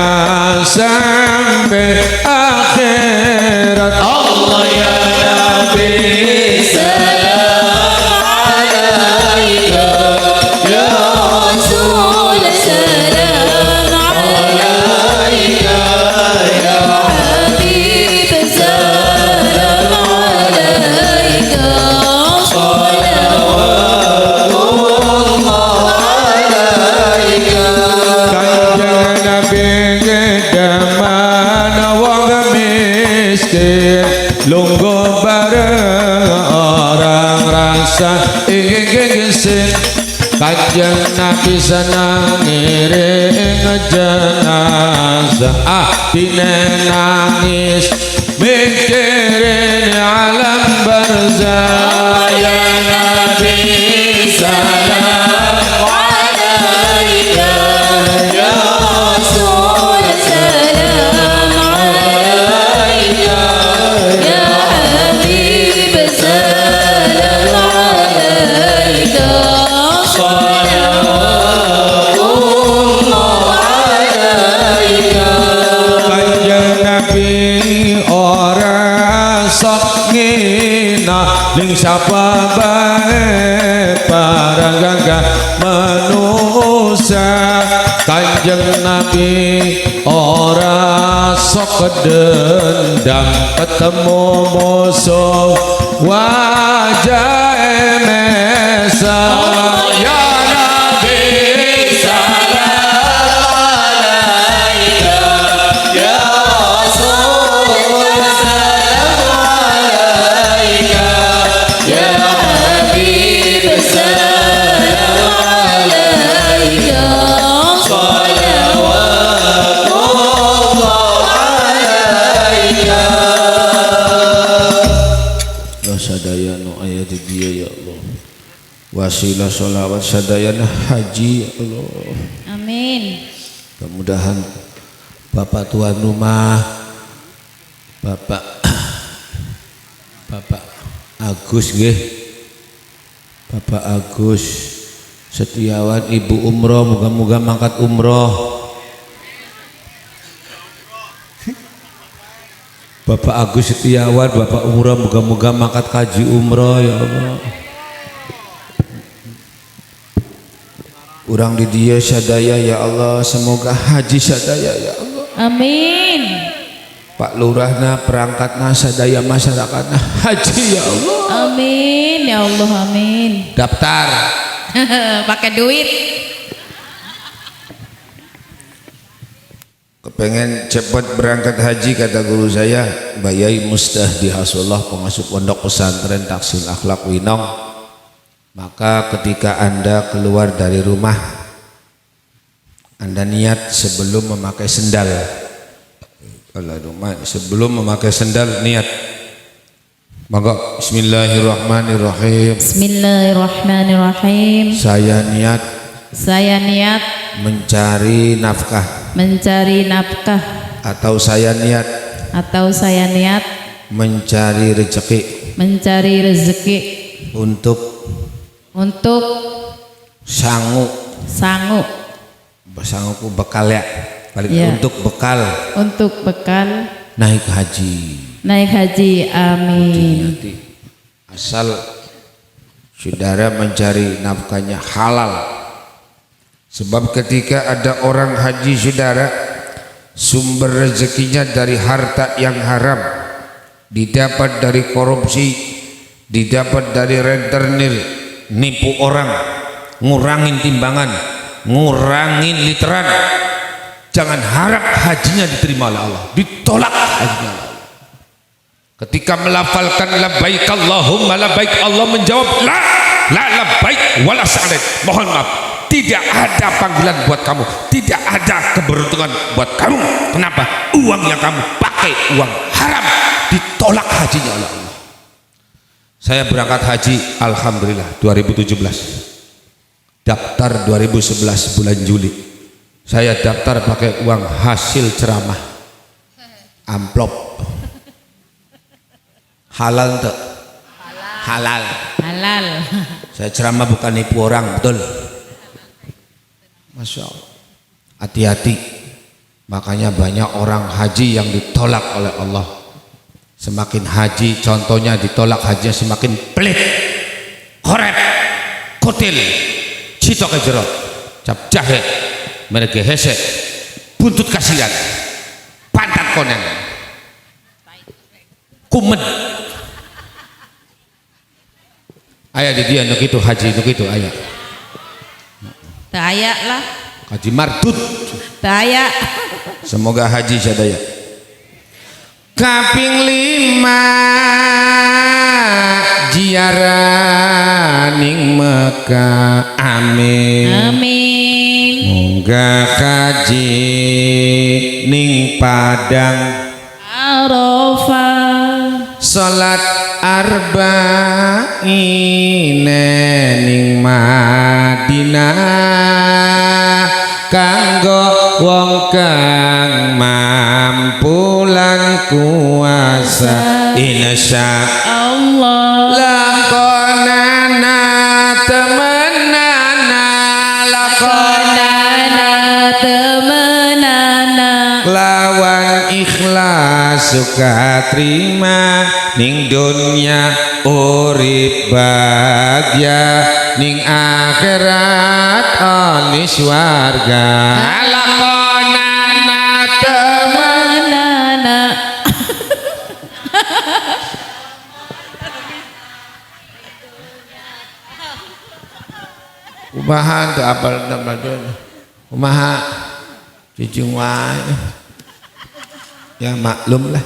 sampai akhirat. Allah ya Nabi salam alaika, ya Rasul salam alaika, ya Habib salam alaika, Kanjeng Nabi gedaman wong miskin, lungguh bareng orang rasa ingin. Kanjeng Nabi senang ngiring jenazah, dine nangis mikirin alam barzah. Ya Nabi salam alaika, ya Rasul salam alaika, ya Habib salam alaika, Kanjeng Nabi ora sok ngina ning sapa bae para gagah manusia. Kanjeng Nabi ora sok dendam ketemu musuh wajah mesa. Ya Nabi salam alaika, ya Rasul salam alaika, ya Habib salam alaika, salawatullah alaika. Ya sadayana ayat dia ya Allah, wasilah sholawat sadayana haji ya Allah. Amin. Mudah-mudahan Bapak tuan rumah, Bapak Agus nggih, Bapak Agus Setiawan, Ibu umroh, moga-moga mangkat umroh. Bapak Agus Setiawan, Bapak umroh, moga-moga mangkat kaji umroh ya Allah. Urang di dia sadaya ya Allah, semoga haji sadaya ya Allah. Amin. Pak Lurahna perangkatna sadaya masyarakatna haji ya Allah. Amin ya Allah, amin. Daftar Pakai duit. kepengen cepat berangkat haji, kata guru saya Mbak Yai Mustahdi Hasullah, pengasuh pondok pesantren Taksin Akhlak Winong. Maka ketika Anda keluar dari rumah, Anda niat sebelum memakai sendal. Sebelum memakai sendal niat. Maka bismillahirrahmanirrahim. Bismillahirrahmanirrahim. Saya niat mencari nafkah. Mencari nafkah. Atau saya niat mencari rezeki. Mencari rezeki. Untuk sangu bekal ya, untuk bekal naik haji. Amin. Asal saudara mencari nafkahnya halal, sebab ketika ada orang haji saudara, sumber rezekinya dari harta yang haram, didapat dari korupsi, didapat dari rentenir, nipu orang, ngurangin timbangan, ngurangin literan. Jangan harap hajinya diterima oleh Allah, ditolak hajinya oleh Allah. Ketika melafalkan labbaik Allahumma labbaik, Allah menjawab la labbaik wala sa'daik. Mohon maaf, tidak ada panggilan buat kamu, tidak ada keberuntungan buat kamu. Kenapa? Uang yang kamu pakai uang haram, ditolak hajinya oleh Allah. Saya berangkat haji alhamdulillah 2017, daftar 2011 bulan Juli. Saya daftar pakai uang hasil ceramah. amplop. Halal tuh. Halal. Halal. Saya ceramah bukan nipu orang, betul. Masya Allah. Hati-hati. Makanya banyak orang haji yang ditolak oleh Allah. Semakin haji, contohnya ditolak hajinya semakin pelit, korep, kotil, citok jero, cap jahe, mereka hese, buntut kasihan, pantat koneng, kumet. Ayah di dia nuk itu haji nuk itu ayah. Daya lah. Haji mardut. Daya. Semoga haji sadaya. Kaping 5 ziaraning Mekah, amin. Amin. Munggah kaji ning Padang, Arafah. salat arba'ine ning Madinah, kanggo wong kang mampu lan kuasa, insya Allah. lakonana temenana, lakonana Temenana. lawan ikhlas suka terima ning dunya urip bahagia, ning akhirat anis warga. Lakonana Temenana. kumaha teu apal nama kumaha cicing wae ya maklum lah.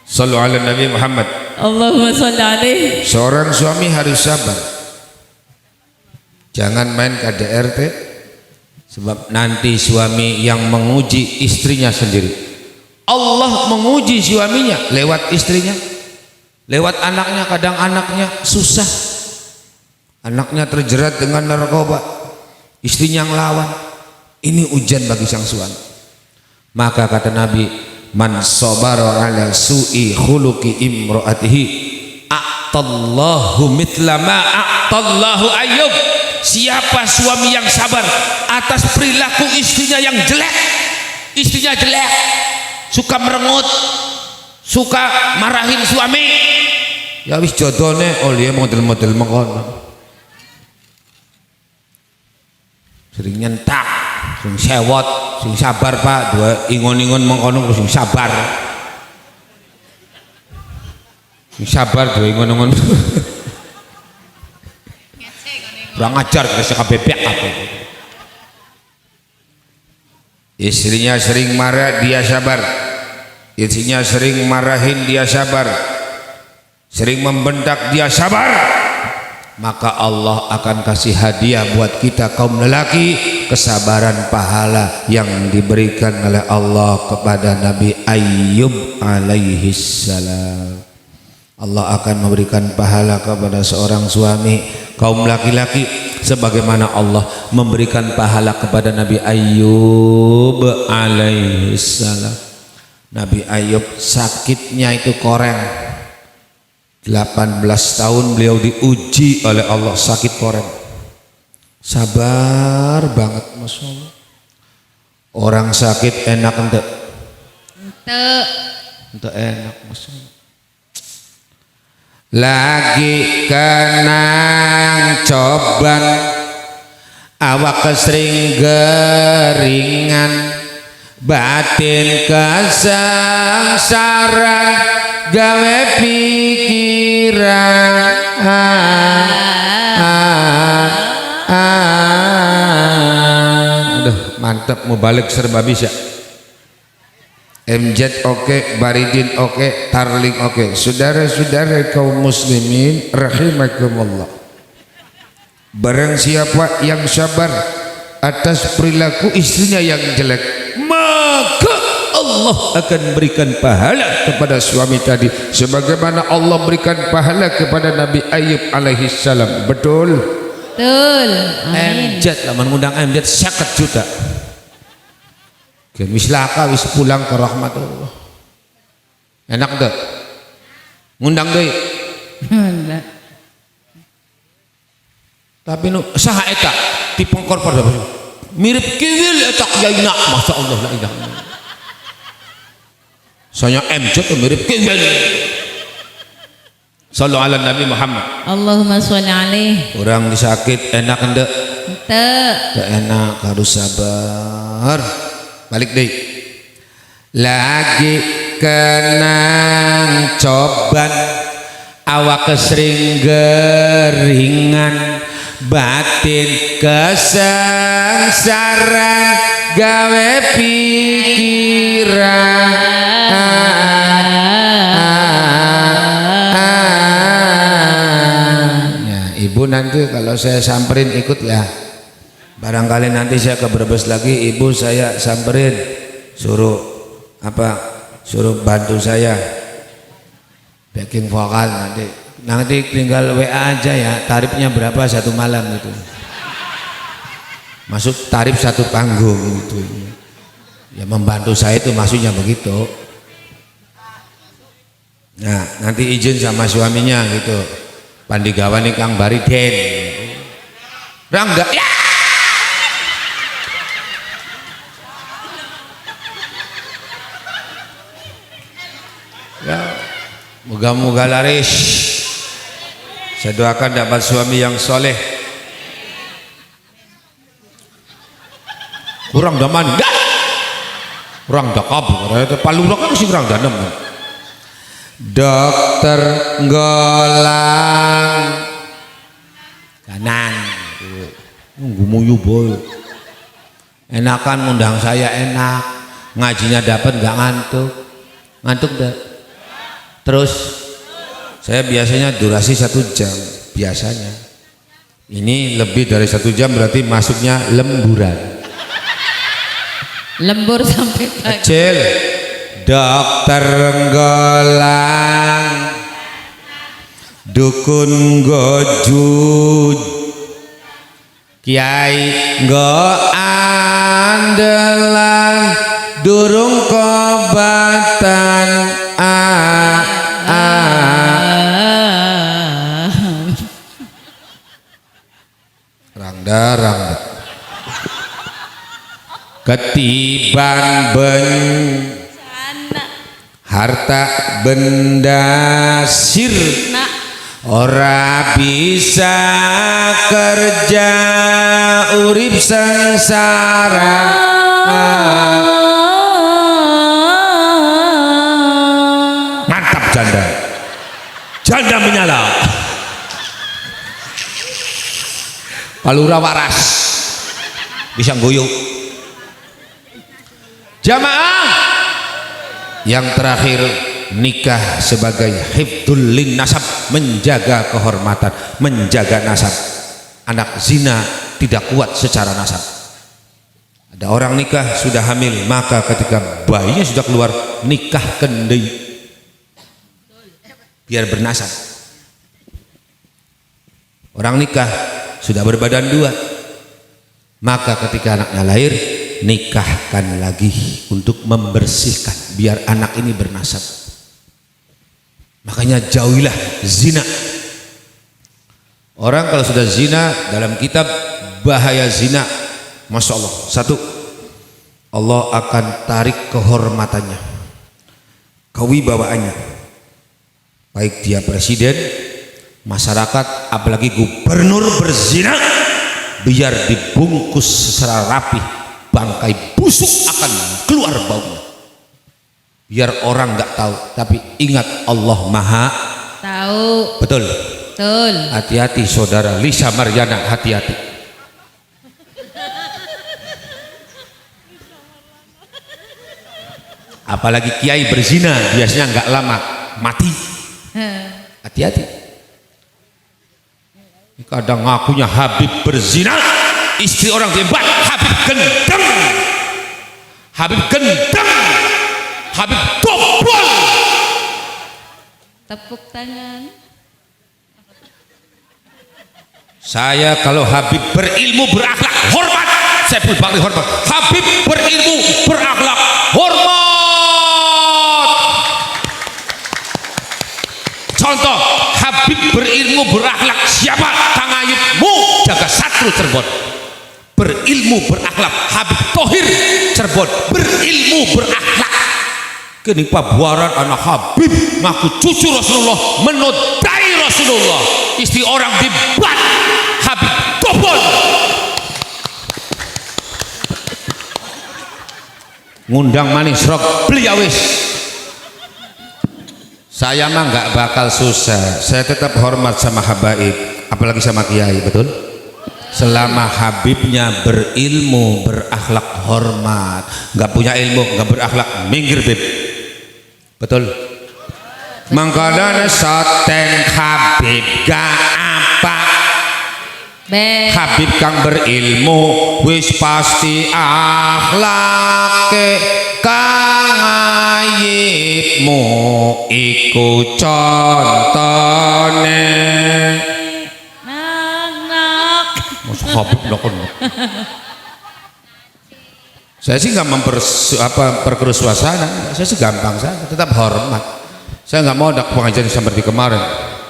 Sallu ala Nabi Muhammad. Allahumma sholli alaihi. Seorang suami harus sabar, jangan main KDRT, sebab nanti suami yang menguji istrinya sendiri. Allah menguji suaminya lewat istrinya, lewat anaknya. Kadang anaknya susah, anaknya terjerat dengan narkoba, istrinya ngelawan. Ini ujian bagi sang suami. Maka kata Nabi, man sabara ala su'i khuluqi imro'atihi a'tallahu mithla ma a'tallahu Ayyub. Siapa suami yang sabar atas perilaku istrinya yang jelek, istrinya jelek, suka merengut, suka marahin suami, ya wis jodone oleh model-model mengkono, sering nyentak, sing sewot, sing sabar Pak, dua ingon-ingon mengkono sing sabar. Sing sabar dua ingon-ingon. Kurang ajar kasih bebek apa. Istrinya sering marah, dia sabar. Istrinya sering marahin, dia sabar. Sering membentak, dia sabar. Maka Allah akan kasih hadiah buat kita kaum lelaki, kesabaran pahala yang diberikan oleh Allah kepada Nabi Ayyub alaihi salam. Allah akan memberikan pahala kepada seorang suami kaum laki-laki sebagaimana Allah memberikan pahala kepada Nabi Ayyub alaihi salam. Nabi Ayyub sakitnya itu koreng, 18 tahun beliau diuji oleh Allah, sakit koreng, sabar banget, Masya Allah. Orang sakit enak ente? Ente enak, Masya Allah. Lagi kenang coban, awak kesering geringan, batin kesangsaran, gawe pikiran. Aduh, mantap, mau balik serba bisa. MZ oke, Baridin oke, Tarling oke. Saudara-saudara kaum muslimin rahimakumullah, barang siapa yang sabar atas perilaku istrinya yang jelek, maka Allah akan berikan pahala kepada suami tadi sebagaimana Allah berikan pahala kepada Nabi Ayyub alaihi salam. Betul? Betul. Amin. MZ lah mengundang MZ 50 juta. Gen wis laka wis pulang ke rahmatullah. Enak tuh. Ngundang deh. Tapi nu saha eta dipengkor pada mirip kiwil eta kiyaina masyaallah la ilaha illallah. Saya emjot mirip kiwil. Sallu ala Nabi Muhammad. Allahumma sholli alaihi. Orang disakit enak endek? Teu. Teu enak, harus sabar. Balik deh. Lagi kenang coban awak kesering geringan batin kesengsaran gawe pikiran. Ya, ibu nanti kalau saya samperin ikut ya. Barangkali nanti saya ke Brebes lagi, ibu saya samperin, suruh bantu saya backing vokal nanti tinggal WA aja ya, tarifnya berapa satu malam gitu, masuk tarif satu panggung gitu ya, membantu saya itu maksudnya begitu. Nah nanti izin sama suaminya gitu, pandigawani Kang Bariden Rangga ya. Ya, moga-moga laris. Saya doakan dapat suami yang soleh. Kurang daman, enggak? Kurang dakab, itu palura kan sih kurang danem. Dokter Golang kanan, ngumuyu boy. Enakan ngundang saya enak, ngajinya dapat nggak ngantuk dah. Terus saya biasanya durasi 1 jam biasanya. Ini lebih dari 1 jam berarti masuknya lemburan. Lembur sampai pagi. Kecil. Dokter Golang, dukun gojud, kiai nggo andelan, durung kobatan rangda ketiban harta benda sirna ora bisa kerja urip sengsara. Mantap janda menyala. Palura waras bisa goyok. Jamaah yang terakhir, nikah sebagai hifdzul lin nasab, menjaga kehormatan, menjaga nasab. Anak zina tidak kuat secara nasab. Ada orang nikah sudah hamil, maka ketika bayinya sudah keluar, nikahkan deui biar bernasab. Orang nikah sudah berbadan 2, maka ketika anaknya lahir, nikahkan lagi untuk membersihkan biar anak ini bernasab. Makanya jauhilah zina. Orang kalau sudah zina, dalam kitab bahaya zina, Masya Allah, 1, Allah akan tarik kehormatannya, kewibawaannya, baik dia presiden, masyarakat, apalagi gubernur berzina, biar dibungkus secara rapi, bangkai busuk akan keluar baunya, biar orang nggak tahu. Tapi ingat, Allah Maha tahu. Betul. Hati-hati saudara Lisa Maryana, hati-hati. Apalagi kiai berzina biasanya nggak lama mati. Hati-hati. Kadang ngakunya Habib berzina, istri orang tembak, Habib gendeng, Habib gendeng, Habib topol. Tepuk tangan. Saya kalau Habib berilmu, berakhlak, hormat, Saiful Bakri hormat. Habib berilmu, berakhlak, hormat. Contoh, Habib berilmu, berakhlak. Siapa? Kang Ayubmu jaga Satru Cirebon. Berilmu, berakhlak. Habib Thohir Cirebon. Berilmu, berakhlak. Kini pabuaran anak Habib ngaku cucu Rasulullah, menodai Rasulullah. Istri orang dibat. Habib Tobon. Ngundang manis rok beliau wis. Saya mah nggak bakal susah. Saya tetap hormat sama habaib, apalagi sama kiai, betul? Selama Habibnya berilmu, berakhlak, hormat. Nggak punya ilmu, nggak berakhlak, minggir bib. Betul? Mangkana soten Habib gak apa. Habib kang berilmu wis pasti akhlake. Kang Ayibmu iku contone. Nak. Masa Habib nokon. Saya sih nggak perkeruh suasana. Saya sih gampang saja, tetap hormat. Saya nggak mau ada pengajian seperti kemarin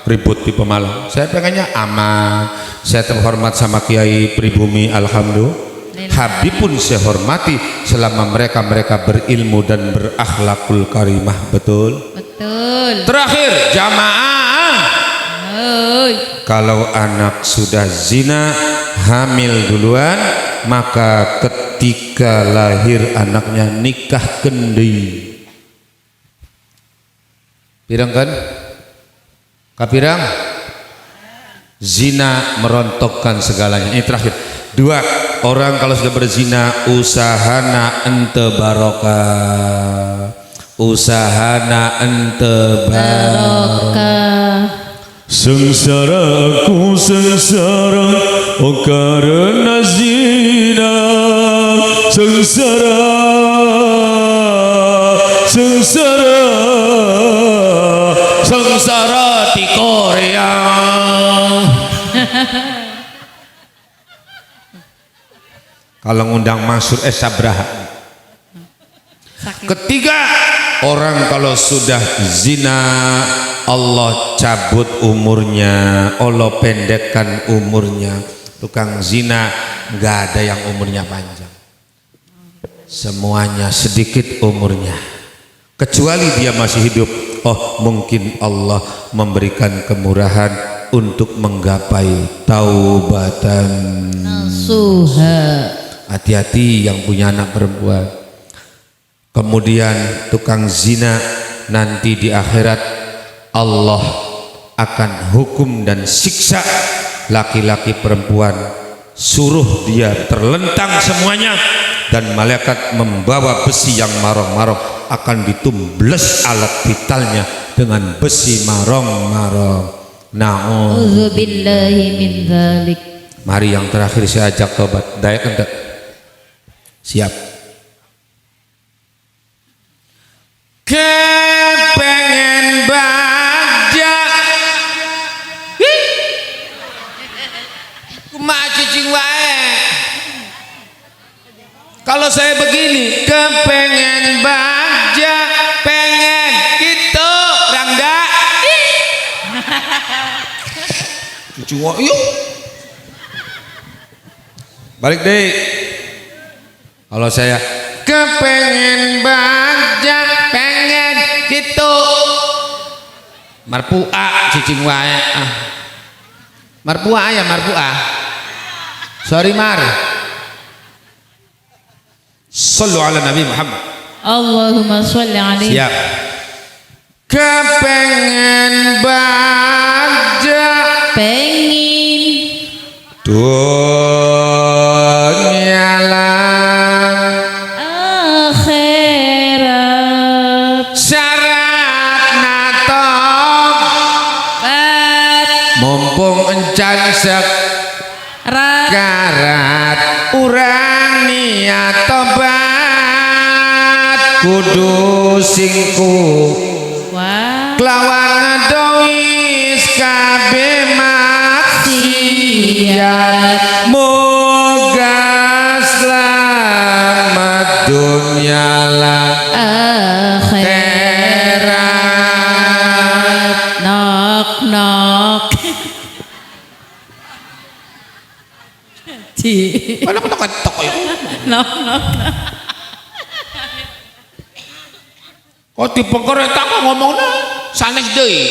ribut di Pemalang. Saya pengennya aman. Saya tetap hormat sama Kiai Pribumi, alhamdulillah. Habib pun saya hormati selama mereka berilmu dan berakhlakul karimah, betul? Betul. Terakhir jamaah. Kalau anak sudah zina, hamil duluan, maka ketika lahir anaknya nikah kendi. Pirang kan? Kapirang? Zina merontokkan segalanya. Ini terakhir. 2, orang kalau sudah berzina usahana ente barokah. Usahana ente barokah. Sengsara aku sengsara, oh karena zina. Sengsara, sengsara, sengsara di Korea. Kalau ngundang Mansur Sabraha. Ketiga, orang kalau sudah zina Allah cabut umurnya, Allah pendekkan umurnya. Tukang zina nggak ada yang umurnya panjang, semuanya sedikit umurnya, kecuali dia masih hidup. Oh, mungkin Allah memberikan kemurahan untuk menggapai taubatan nasuha. Hati-hati yang punya anak perempuan. Kemudian tukang zina nanti di akhirat Allah akan hukum dan siksa laki-laki perempuan, suruh dia terlentang semuanya, dan malaikat membawa besi yang marong-marong akan ditumbles alat vitalnya dengan besi marong-marong. Na'udzubillahi min dzalik. Mari yang terakhir saya ajak tobat. Dayak enggak? Siap. Kepengen baja kumaha cicing wae. Kalau saya begini, kepengen baja, pengen gitu, Rangga. Cicing wae yuk. Balik deh. Kalau saya kepengen baja, pengen gitu, marpu'a cicing wae. Marpu'a ya marpu'a. Sorry mar. Sallu ala Nabi Muhammad. Allahumma sholli alaihi. Siap. Kepengen baja, Pengin dunia lang akhirat syarat natong bat mumpung encan sekarat urang niat tobat kudu singku wa kelawan ngedois kabeh maksiat moga Kok dipengker eta kok ngomongna sanes deui.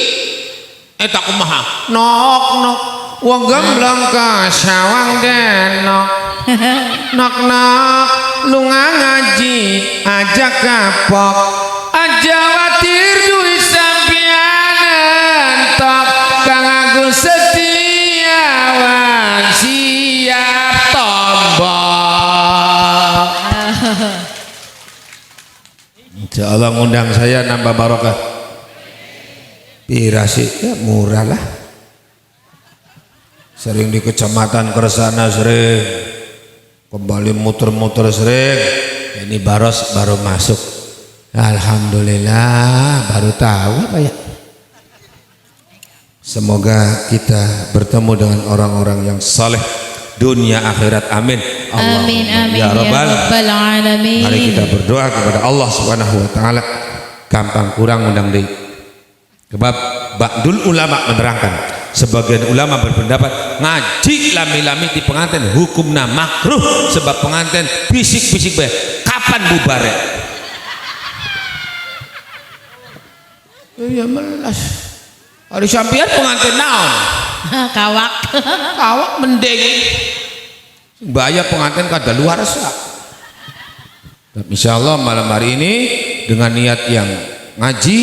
Eta kumaha? Nok nok wong gemblong ka sawang denok. Nok nok lunga ngaji ajak kapok. Aja watir duwi sampeyan entok Kang Agus Setiawan siap tombol. Insyaallah ngundang saya nambah barokah. Pira sih? Ya murah lah. Sering di kecamatan Kersana sering. Kembali muter-muter sering. Ini baros baru masuk. Alhamdulillah baru tahu apa ya. Semoga kita bertemu dengan orang-orang yang saleh dunia akhirat, amin. Amin amin ya Rabbal alamin. Mari kita berdoa kepada Allah Subhanahu wa taala. Gampang kurang undang deui. Sebab ba'dul ulama menerangkan, sebagian ulama berpendapat ngaji lami-lami di pengantin hukumna makruh sebab pengantin bisik-bisik bae. Kapan bubare? Ya melas. Hari sampean pengantin naon? Kawak. Kawak mending. Bahaya pengantin kada luar sah. Insyaallah malam hari ini dengan niat yang ngaji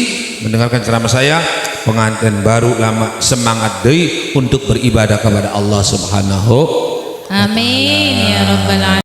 mendengarkan ceramah saya, pengantin baru lama semangat deui untuk beribadah kepada Allah Subhanahu. Amin ya rabbal alamin.